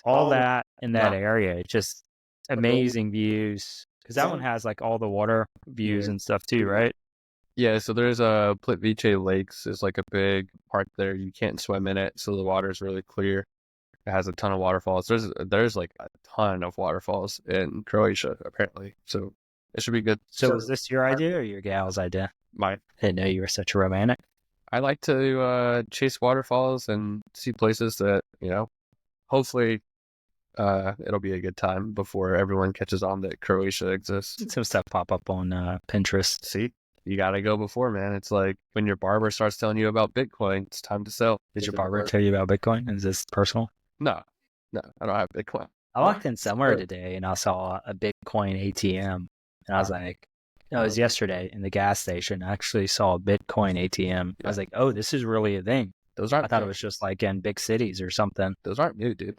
all that in that area, it's just amazing views. Because that one has like all the water views and stuff too, right? Yeah, so there's Plitvice Lakes is like a big park there. You can't swim in it, so the water is really clear. It has a ton of waterfalls. There's like a ton of waterfalls in Croatia, apparently. So it should be good. So was this your idea or your gal's idea? Mine. I didn't know you were such a romantic. I like to chase waterfalls and see places that, hopefully it'll be a good time before everyone catches on that Croatia exists. Some stuff pop up on Pinterest. See, you got to go before, man. It's like when your barber starts telling you about Bitcoin, it's time to sell. Did your barber tell you about Bitcoin? Is this personal? No, I don't have Bitcoin. I walked in somewhere today and I saw a Bitcoin ATM. And I was like, no, it was yesterday in the gas station. I actually saw a Bitcoin ATM. I was like, oh, this is really a thing. I thought it was just like in big cities or something. Those aren't new, dude.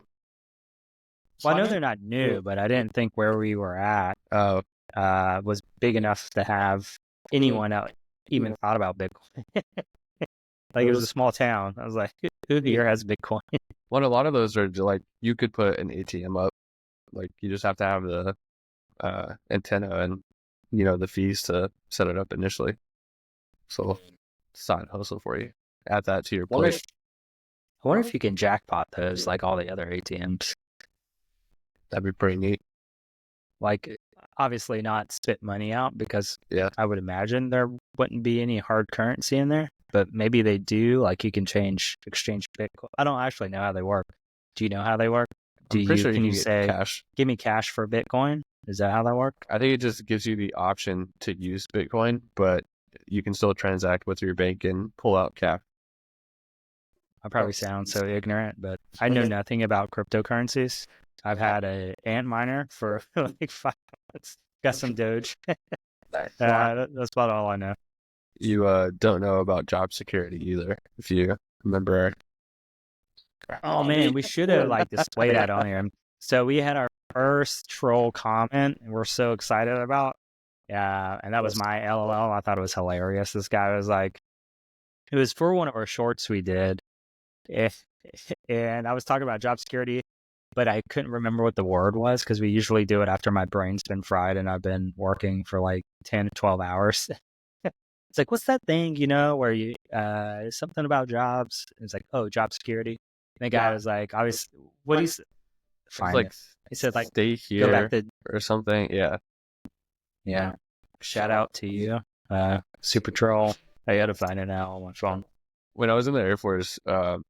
Well, I know they're not new, but I didn't think where we were at was big enough to have anyone out even thought about Bitcoin. Like, it was a small town. I was like, who here has Bitcoin? Well, a lot of those are like, you could put an ATM up. Like, you just have to have the antenna and, the fees to set it up initially. So, side hustle for you. Add that to your plate. I wonder if you can jackpot those like all the other ATMs. That'd be pretty neat. Like, obviously not spit money out, because yeah, I would imagine there wouldn't be any hard currency in there, but maybe they do. Like, you can exchange Bitcoin. I don't actually know how they work. Do you know how they work? I'm pretty sure you can say, cash. Give me cash for Bitcoin? Is that how that works? I think it just gives you the option to use Bitcoin, but you can still transact with your bank and pull out cash. I probably sound so ignorant, but I know nothing about cryptocurrencies. I've had an ant miner for like 5 months. Got some Doge. That's about all I know. You don't know about job security either, if you remember. Oh man, we should have like displayed that on here. So we had our first troll comment, and we're so excited about. Yeah, and that was my LOL. I thought it was hilarious. This guy was like, it was for one of our shorts we did, and I was talking about job security, but I couldn't remember what the word was because we usually do it after my brain's been fried and I've been working for like 10 to 12 hours. It's like, what's that thing, where you, something about jobs? It's like, oh, job security. And the guy was like, obviously, what he's, It's find like it. He said, like, stay go back here to, or something. yeah, shout out to you, Super Troll. I gotta find it now on my phone. When I was in the Air Force,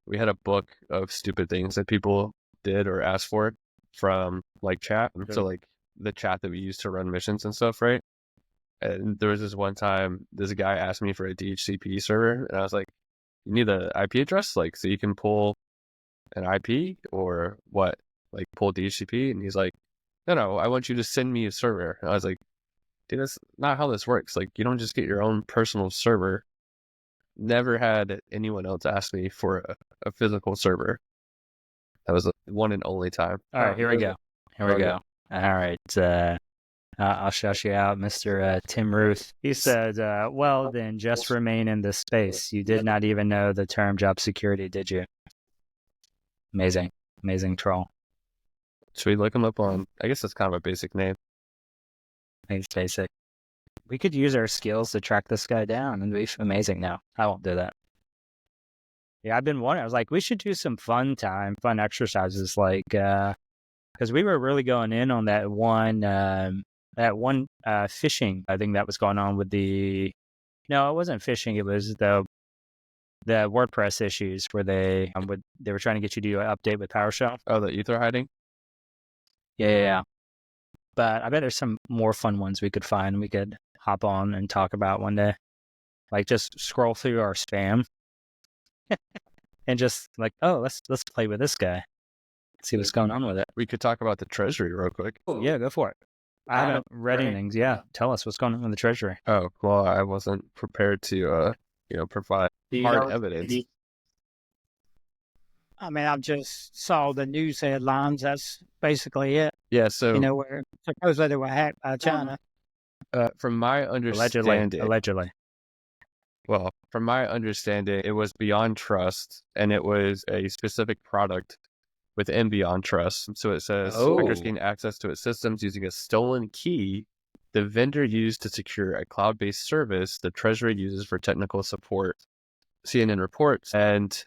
we had a book of stupid things that people did or asked for from like chat. So like the chat that we used to run missions and stuff, right? And there was this one time this guy asked me for a DHCP server, and I was like, "You need the IP address, like, so you can pull an IP or what? Like pull DHCP?" And he's like, "No, I want you to send me a server." And I was like, "Dude, that's not how this works. Like, you don't just get your own personal server." Never had anyone else ask me for a physical server. That was the one and only time. All right, here we go. Here we go. All right. I'll shout you out, Mr. Tim Ruth. He said, well, then just remain in this space. You did not even know the term job security, did you? Amazing. Amazing troll. Should we look him up on, I guess that's kind of a basic name. I think it's basic. We could use our skills to track this guy down and be amazing. No, I won't do that. Yeah, I've been wondering. I was like, we should do some fun exercises, like, because we were really going in on that one phishing, I think that was going on with no, it wasn't phishing. It was the WordPress issues where they were trying to get you to do an update with PowerShell. Oh, the ether hiding? Yeah. But I bet there's some more fun ones we could find. We could hop on and talk about one day. Like just scroll through our spam and just like, oh, let's play with this guy. See what's going on with it. We could talk about the Treasury real quick. Yeah, go for it. I haven't read anything. Yeah, tell us what's going on with the Treasury. Oh, well, I wasn't prepared to, provide hard evidence. I mean, I just saw the news headlines. That's basically it. Yeah, so where supposedly they were hacked by China. from my understanding, Allegedly. Well, from my understanding, it was Beyond Trust, and it was a specific product within Beyond Trust. So it says hackers gain access to its systems using a stolen key the vendor used to secure a cloud-based service the Treasury uses for technical support. CNN reports, and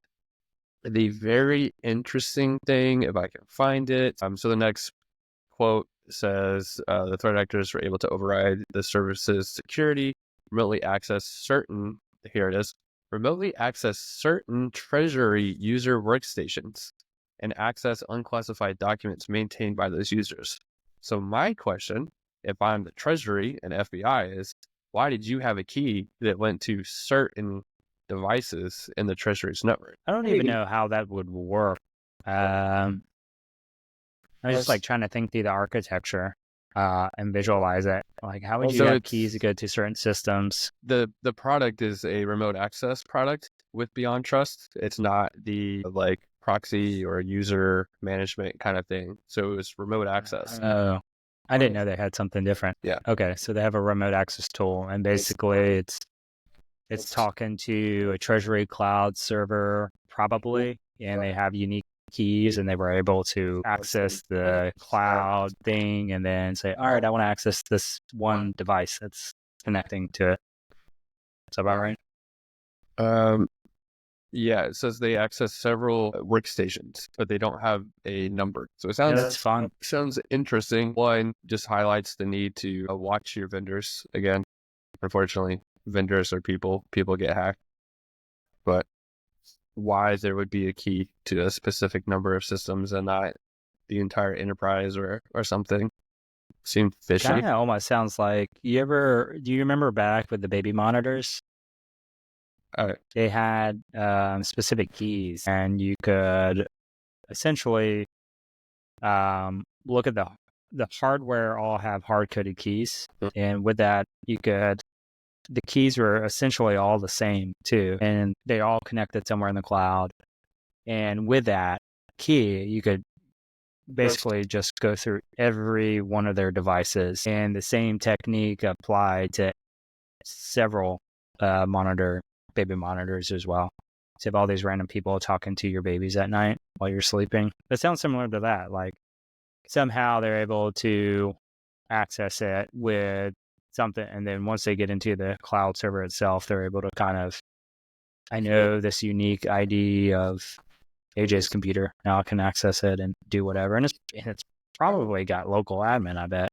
the very interesting thing, if I can find it, so the next quote says the threat actors were able to override the service's security, remotely access certain Treasury user workstations and access unclassified documents maintained by those users. So my question, if I'm the Treasury and FBI, is why did you have a key that went to certain devices in the Treasury's network? I don't even know how that would work. I'm just like trying to think through the architecture and visualize it. Like, how would you have keys to go to certain systems? The product is a remote access product with Beyond Trust. It's not the like proxy or user management kind of thing. So it was remote access. Oh, I didn't know they had something different. Yeah. Okay, so they have a remote access tool, and basically it's talking to a Treasury cloud server probably, and they have unique keys, and they were able to access the cloud thing and then say, all right, I want to access this one device that's connecting to it. Is that about right? Yeah, it says they access several workstations, but they don't have a number. So it sounds that's fun. Sounds interesting. One just highlights the need to watch your vendors. Again, unfortunately, vendors are people. People get hacked. But why there would be a key to a specific number of systems and not the entire enterprise or something seemed fishy. Kind of almost sounds like do you remember back with the baby monitors? They had specific keys, and you could essentially look at the hardware all have hard-coded keys, Mm. and with that, the keys were essentially all the same too, and they all connected somewhere in the cloud. And with that key, you could basically just go through every one of their devices, and the same technique applied to several baby monitors as well. So you have all these random people talking to your babies at night while you're sleeping. It sounds similar to that. Like somehow they're able to access it with something, and then once they get into the cloud server itself, they're able to kind of, I know this unique ID of AJ's computer, now I can access it and do whatever. And it's probably got local admin, I bet.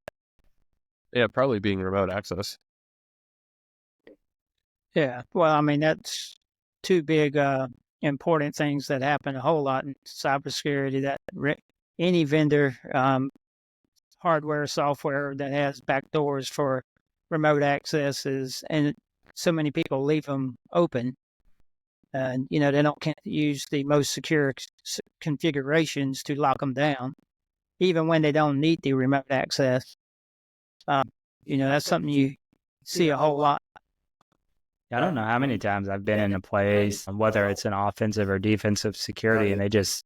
Yeah, probably being remote access. Yeah. Well, I mean, that's two big important things that happen a whole lot in cybersecurity. That any vendor, hardware, software that has backdoors for remote accesses, and so many people leave them open. And, they can't use the most secure configurations to lock them down, even when they don't need the remote access. That's something you see a whole lot. I don't know how many times I've been in a place, whether it's an offensive or defensive security, and they just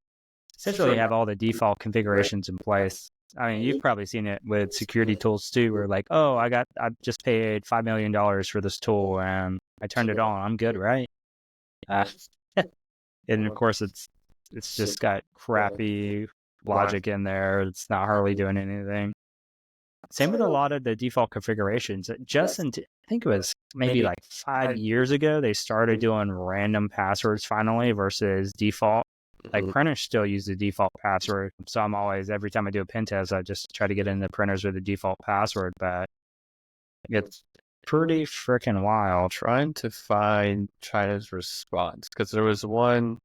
essentially have all the default configurations in place. I mean, you've probably seen it with security tools too, where like, oh, I just paid $5 million for this tool and I turned it on. I'm good, right? And of course, it's just got crappy logic in there. It's not hardly doing anything. Same with a lot of the default configurations. I think it was maybe like 5 years ago, they started doing random passwords finally versus default. Like printers still use the default password. So I'm always, every time I do a pen test, I just try to get into printers with the default password. But it's pretty freaking wild. Trying to find China's response, because there was one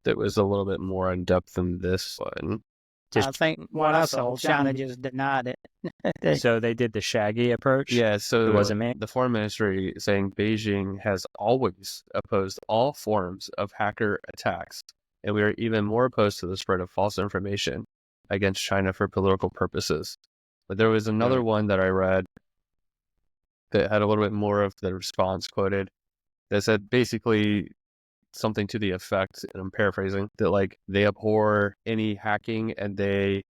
that was a little bit more in depth than this one. I think what I saw, China just denied it. So they did the shaggy approach? Yeah, so it wasn't me. The foreign ministry saying Beijing has always opposed all forms of hacker attacks, and we are even more opposed to the spread of false information against China for political purposes. But there was another one that I read that had a little bit more of the response quoted that said basically something to the effect, and I'm paraphrasing, that like they abhor any hacking and they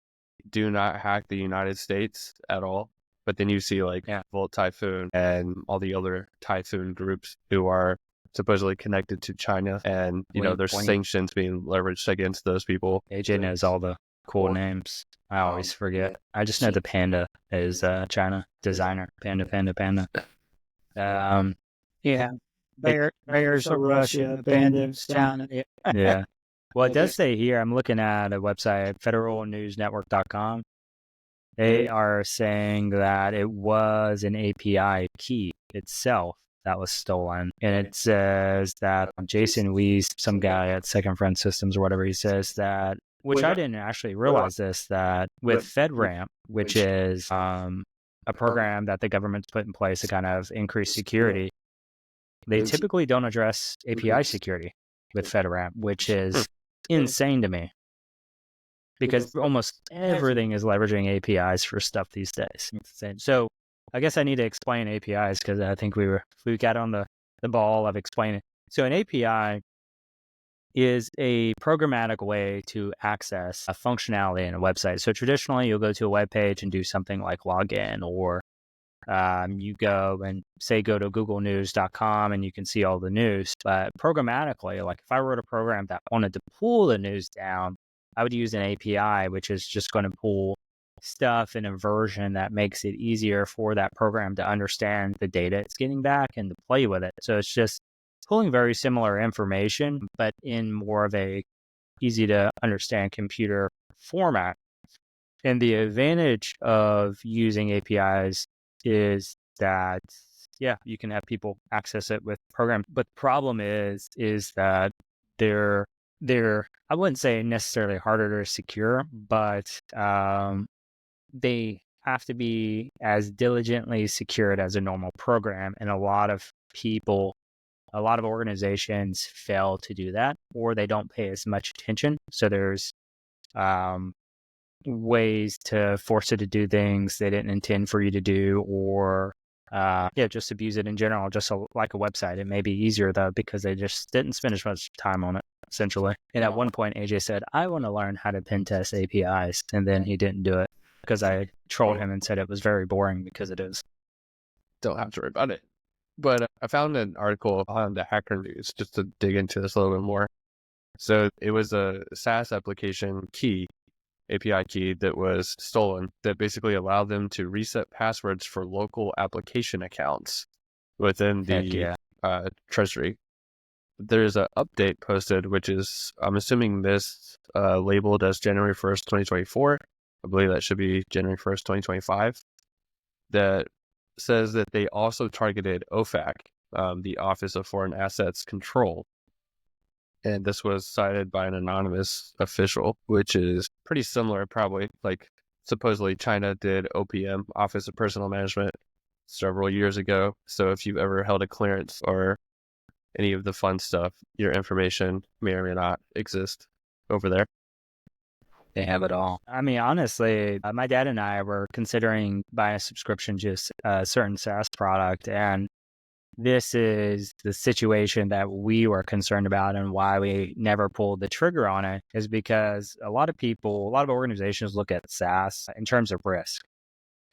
do not hack the United States at all. But then you see like Volt Typhoon and all the other Typhoon groups who are supposedly connected to China, and there's sanctions being leveraged against those people. AJ knows all the cool names. I always forget. I just know the panda is China designer. Panda. Yeah. Bears are Russia, pandas, China. Yeah. Well, it does say here, I'm looking at a website, federalnewsnetwork.com. They are saying that it was an API key itself that was stolen. And it says that Jason Weiss, some guy at Second Front Systems or whatever, he says that, which I didn't actually realize this, that with FedRAMP, which is a program that the government's put in place to kind of increase security, they typically don't address API security with FedRAMP, which is insane to me, because almost everything is leveraging APIs for stuff these days. It's insane. So I guess I need to explain APIs, because I think we got on the ball of explaining. So an API is a programmatic way to access a functionality in a website. So traditionally, you'll go to a web page and do something like log in, or you go to googlenews.com and you can see all the news. But programmatically, like if I wrote a program that wanted to pull the news down, I would use an API, which is just going to pull stuff in a version that makes it easier for that program to understand the data it's getting back and to play with it. So it's just pulling very similar information, but in more of a easy to understand computer format. And the advantage of using APIs is that, you can have people access it with programs. But the problem is that they're I wouldn't say necessarily harder to secure, but they have to be as diligently secured as a normal program. And a lot of organizations fail to do that, or they don't pay as much attention. So there's ways to force it to do things they didn't intend for you to do, or just abuse it in general, just like a website. It may be easier though because they just didn't spend as much time on it, essentially. And at one point, AJ said, "I want to learn how to pen test APIs," and then he didn't do it because I trolled him and said it was very boring, because it is. Don't have to worry about it. But I found an article on the Hacker News just to dig into this a little bit more. So it was a SaaS application key, API key, that was stolen that basically allowed them to reset passwords for local application accounts within the Treasury. There's an update posted, which is, I'm assuming this labeled as January 1st, 2024. I believe that should be January 1st, 2025. That says that they also targeted OFAC, the Office of Foreign Assets Control. And this was cited by an anonymous official, which is pretty similar, probably. Like, supposedly China did OPM, Office of Personnel Management, several years ago. So if you've ever held a clearance or any of the fun stuff, your information may or may not exist over there. They have it all. I mean, honestly, my dad and I were considering buying a subscription to a certain SaaS product, and this is the situation that we were concerned about, and why we never pulled the trigger on it is because a lot of organizations look at SaaS in terms of risk.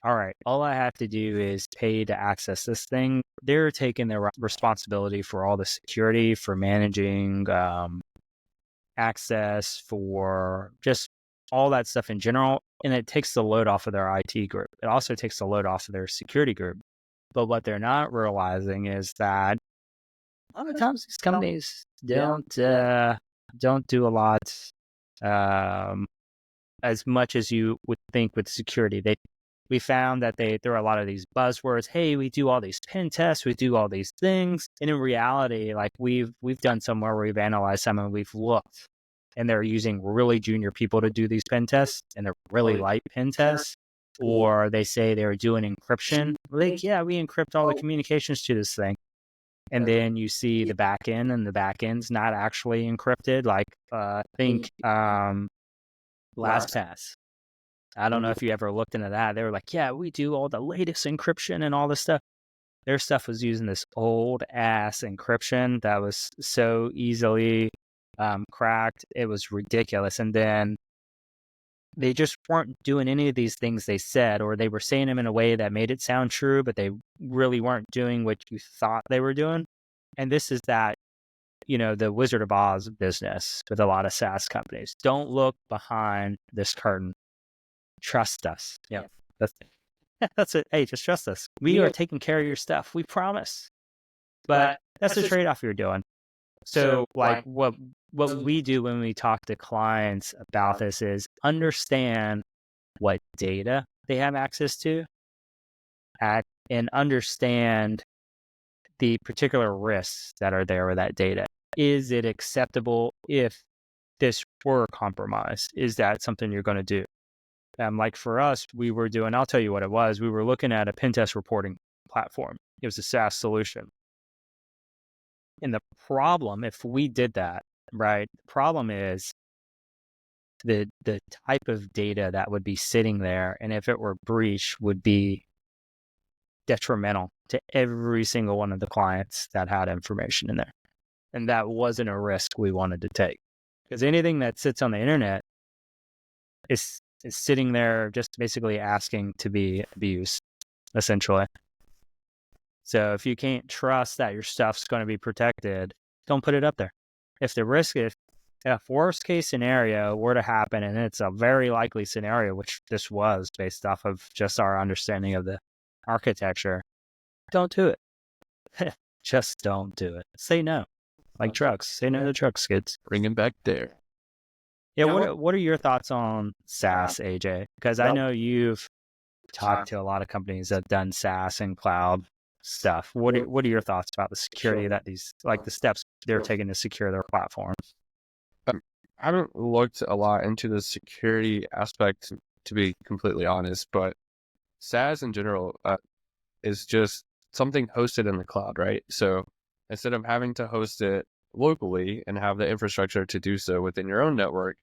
All right, all I have to do is pay to access this thing. They're taking their responsibility for all the security, for managing access, for just all that stuff in general. And it takes the load off of their IT group. It also takes the load off of their security group. But what they're not realizing is that a lot of times these companies don't do a lot as much as you would think with security. We found that they throw a lot of these buzzwords. Hey, we do all these pen tests, we do all these things. And in reality, like we've done somewhere where we've analyzed some and we've looked, and they're using really junior people to do these pen tests, and they're really light pen tests. Or they say they're doing encryption. Like, yeah, we encrypt all the communications to this thing. And then you see the back end, and the back end's not actually encrypted. Like, think LastPass. I don't know if you ever looked into that. They were like, yeah, we do all the latest encryption and all this stuff. Their stuff was using this old ass encryption that was so easily cracked. It was ridiculous. And then they just weren't doing any of these things they said, or they were saying them in a way that made it sound true, but they really weren't doing what you thought they were doing. And this is that, the Wizard of Oz business with a lot of SaaS companies. Don't look behind this curtain. Trust us. Yeah. That's it. Hey, just trust us. We are taking care of your stuff. We promise. But that's the trade-off you're doing. So like what we do when we talk to clients about this is understand what data they have access to and understand the particular risks that are there with that data. Is it acceptable if this were compromised? Is that something you're going to do? Like for us, we were doing, I'll tell you what it was. We were looking at a pen test reporting platform. It was a SaaS solution. And the problem, if we did that, right, the problem is the type of data that would be sitting there, and if it were breached, would be detrimental to every single one of the clients that had information in there. And that wasn't a risk we wanted to take. Because anything that sits on the internet is sitting there just basically asking to be abused, essentially. So if you can't trust that your stuff's going to be protected, don't put it up there. If worst case scenario were to happen, and it's a very likely scenario, which this was based off of just our understanding of the architecture, don't do it. Just don't do it. Say no. Like trucks. Say no to trucks, kids. Bring them back there. Yeah, what are your thoughts on SaaS, AJ? Because I know you've talked to a lot of companies that have done SaaS and cloud stuff. What are your thoughts about the security that the steps they're taking to secure their platforms? I haven't looked a lot into the security aspect, to be completely honest, but SaaS in general is just something hosted in the cloud, right? So instead of having to host it locally and have the infrastructure to do so within your own network,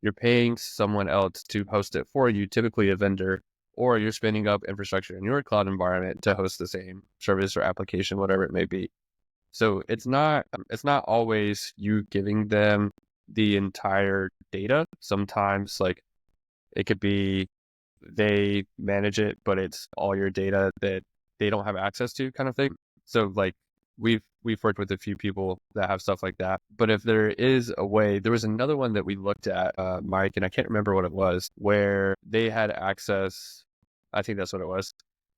you're paying someone else to host it for you, typically a vendor, or you're spinning up infrastructure in your cloud environment to host the same service or application, whatever it may be. So it's not always you giving them the entire data. Sometimes like it could be they manage it, but it's all your data that they don't have access to, kind of thing. So like we've worked with a few people that have stuff like that. But if there is a way, there was another one that we looked at, Mike, and I can't remember what it was, where they had access. I think that's what it was.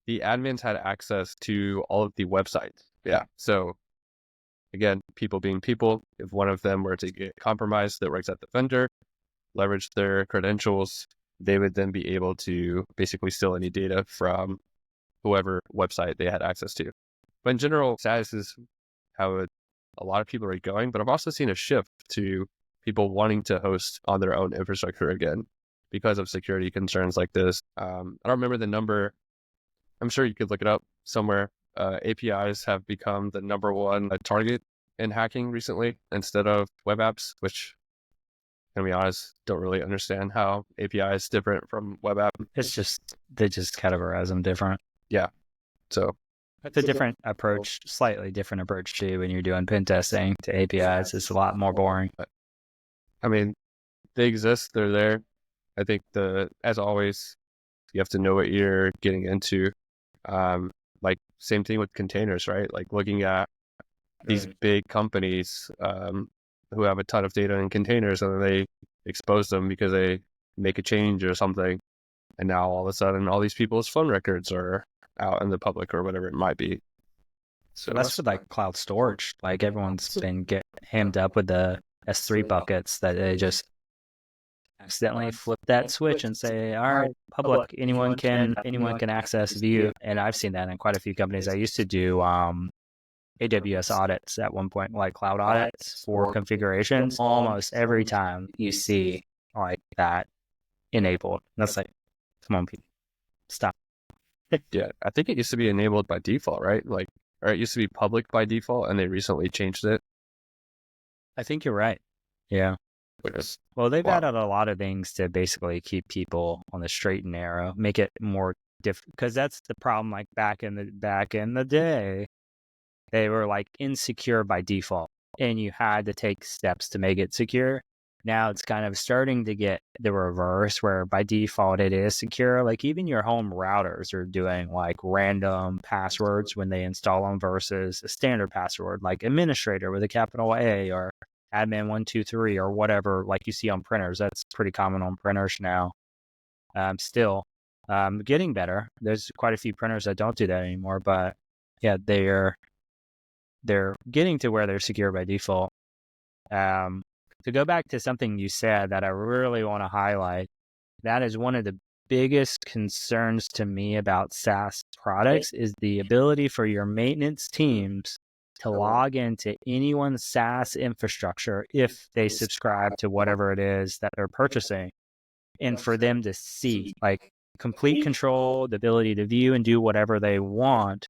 The admins had access to all of the websites. Yeah. So again, people being people, if one of them were to get compromised that works at the vendor, leverage their credentials, they would then be able to basically steal any data from whoever website they had access to. But in general, SaaS is how a lot of people are going, but I've also seen a shift to people wanting to host on their own infrastructure again because of security concerns like this. I don't remember the number. I'm sure you could look it up somewhere. APIs have become the number one target in hacking recently instead of web apps, which, to be honest, don't really understand how API is different from web app. It's just, they just categorize them different. Yeah. So it's a different approach, slightly different approach to when you're doing pen testing to APIs. It's a lot more boring. I mean, they exist, they're there. I think as always, you have to know what you're getting into. Like same thing with containers, right? Like looking at these big companies who have a ton of data in containers, and then they expose them because they make a change or something, and now all of a sudden all these people's phone records are out in the public or whatever it might be. So that's with like cloud storage. Like everyone's been hammed up with the S3 buckets that they just accidentally flip that switch and say, all right, public, anyone can access view. And I've seen that in quite a few companies. I used to do AWS audits at one point, like cloud audits for configurations. Almost every time you see like that enabled. That's like, come on, people, stop. Yeah, I think it used to be enabled by default, right? Like, or it used to be public by default, and they recently changed it. I think you're right. Yeah. Well, they've added a lot of things to basically keep people on the straight and narrow, make it more different. Because that's the problem. Like back in the day, they were like insecure by default, and you had to take steps to make it secure. Now it's kind of starting to get the reverse, where by default it is secure. Like even your home routers are doing like random passwords when they install them versus a standard password, like administrator with a capital A or admin 123 or whatever, like you see on printers. That's pretty common on printers now. Still getting better. There's quite a few printers that don't do that anymore, but yeah, they're getting to where they're secure by default. To go back to something you said that I really want to highlight, that is one of the biggest concerns to me about SaaS products is the ability for your maintenance teams to log into anyone's SaaS infrastructure if they subscribe to whatever it is that they're purchasing, and for them to see like complete control, the ability to view and do whatever they want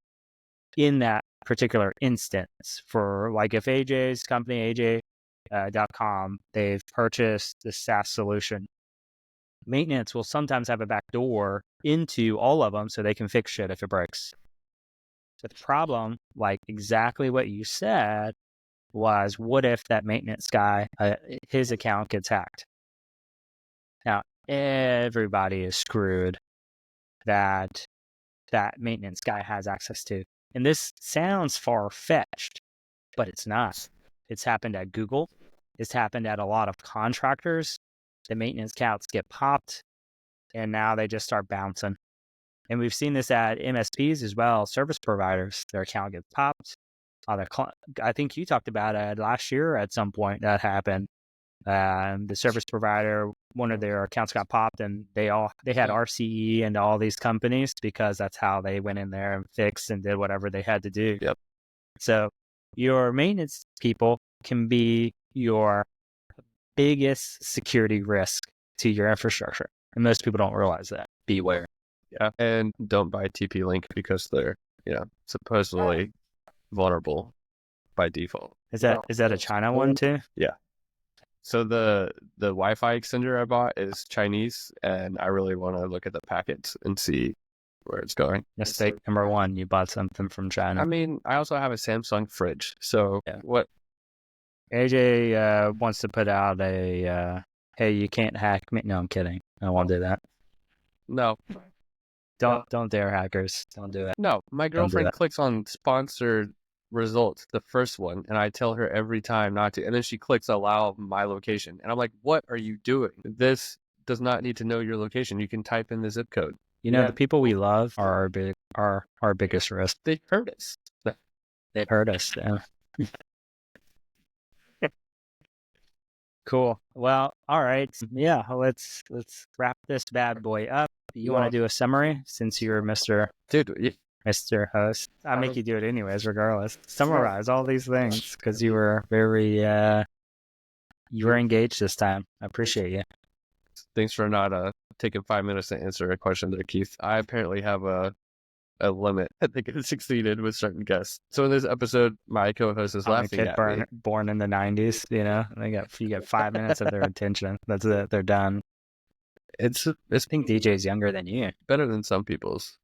in that particular instance. For like if AJ's company, AJ.com, they've purchased the SaaS solution, maintenance will sometimes have a back door into all of them so they can fix shit if it breaks. But the problem, like exactly what you said, was what if that maintenance guy, his account gets hacked? Now, everybody is screwed that maintenance guy has access to. And this sounds far-fetched, but it's not. It's happened at Google. It's happened at a lot of contractors. The maintenance accounts get popped, and now they just start bouncing. And we've seen this at MSPs as well, service providers. Their account gets popped. I think you talked about it last year at some point that happened. The service provider, one of their accounts got popped, and they had RCE and all these companies because that's how they went in there and fixed and did whatever they had to do. Yep. So your maintenance people can be your biggest security risk to your infrastructure, and most people don't realize that. Beware. Yeah, and don't buy TP-Link because they're supposedly vulnerable by default. Is that a China one too? Yeah. So the Wi-Fi extender I bought is Chinese, and I really want to look at the packets and see where it's going. Mistake number one, you bought something from China. I mean, I also have a Samsung fridge, so Yeah. what? AJ wants to put out a, hey, you can't hack me. No, I'm kidding. I won't do that. No, Don't dare hackers. Don't do it. no. My Don't do girlfriend that. clicks on sponsored results, the first one, and I tell her every time not to, and then she clicks allow my location, and I'm like, what are you doing? This does not need to know your location. You can type in the zip code. You know, the people we love are our biggest risk. They hurt us. They've hurt us. Yeah. Cool. Well, all right. Yeah, let's wrap this bad boy up. You want to do a summary since you're Mr. Dude, Mr. Host? I make you do it anyways, regardless. Summarize all these things because you were very you were engaged this time. I appreciate you. thanks for not taking 5 minutes to answer a question there, Keith. I apparently have a limit. I think it succeeded with certain guests. So in this episode, my co-host is I'm a laughing kid at me. born in the 90s, you know. You get 5 minutes of their attention. That's it. They're done. It's I think DJ's younger than you. better than some people's.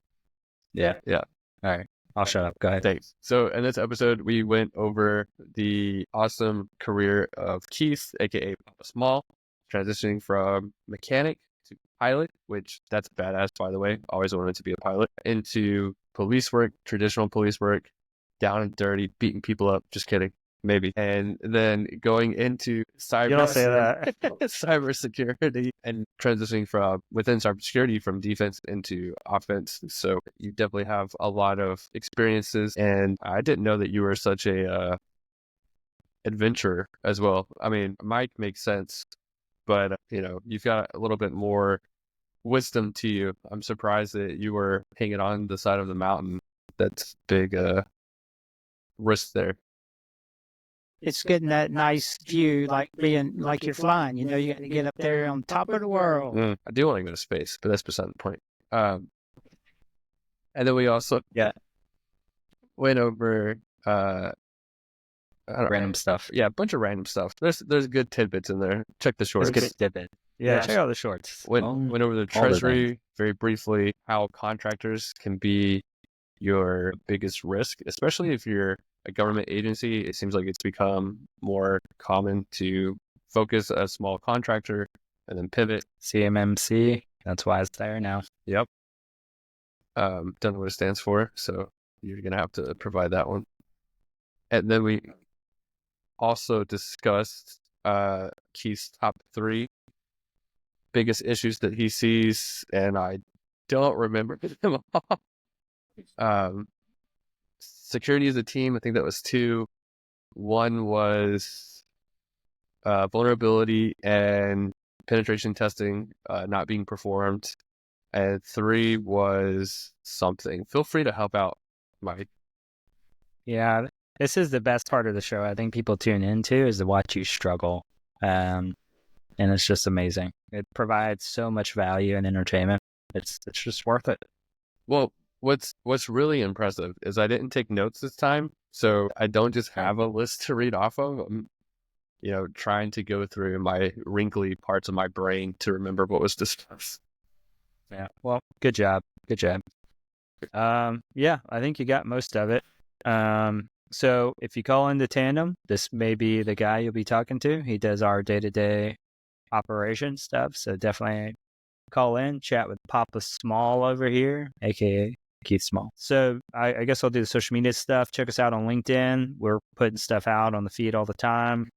Yeah. Yeah. All right. I'll shut up. Go ahead. Thanks. So in this episode, we went over the awesome career of Keith, aka Papa Small, transitioning from mechanic to pilot, which that's badass, by the way. Always wanted to be a pilot. Into police work, traditional police work, down and dirty, beating people up. Just kidding. Maybe. And then going into You don't say that. cybersecurity and transitioning from within cybersecurity from defense into offense. So you definitely have a lot of experiences, and I didn't know that you were such a adventurer as well. I mean, Mike makes sense, but you've got a little bit more wisdom to you. I'm surprised that you were hanging on the side of the mountain. That's big risk there. It's getting that nice view, like being like you're flying. You know, you got to get up there on top of the world. I do want to go to space, but that's beside the point. And then we also went over Random stuff. Yeah, a bunch of random stuff. There's good tidbits in there. Check the shorts. It's good tidbit. Yeah, check out the shorts. Went over the Treasury very briefly, how contractors can be your biggest risk, especially if you're a government agency. It seems like it's become more common to focus a small contractor and then pivot. CMMC, that's why it's there now. Yep. Don't know what it stands for, so you're going to have to provide that one. And then we also discussed Keith's top 3 biggest issues that he sees, and I don't remember them all. Security as a team, I think that was 2. 1 was vulnerability and penetration testing not being performed. And 3 was something. Feel free to help out, Mike. Yeah, this is the best part of the show. I think people tune into is to watch you struggle. And it's just amazing. It provides so much value and entertainment. It's just worth it. Well, what's really impressive is I didn't take notes this time, so I don't just have a list to read off of. I'm, trying to go through my wrinkly parts of my brain to remember what was discussed. Yeah. Well, good job. Good job. Yeah, I think you got most of it. So if you call into Tandem, this may be the guy you'll be talking to. He does our day-to-day operation stuff. So definitely call in, chat with Papa Small over here, aka Keith Small. So I guess I'll do the social media stuff. Check us out on LinkedIn. We're putting stuff out on the feed all the time.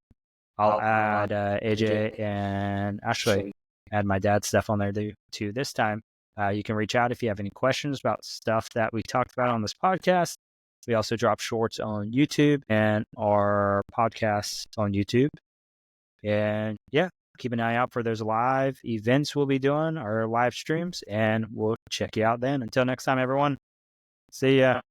I'll add AJ and Ashley, add my dad's stuff on there too this time. You can reach out if you have any questions about stuff that we talked about on this podcast. We also drop shorts on YouTube and our podcasts on YouTube. And yeah, keep an eye out for those live events we'll be doing, our live streams, and we'll check you out then. Until next time, everyone. See ya.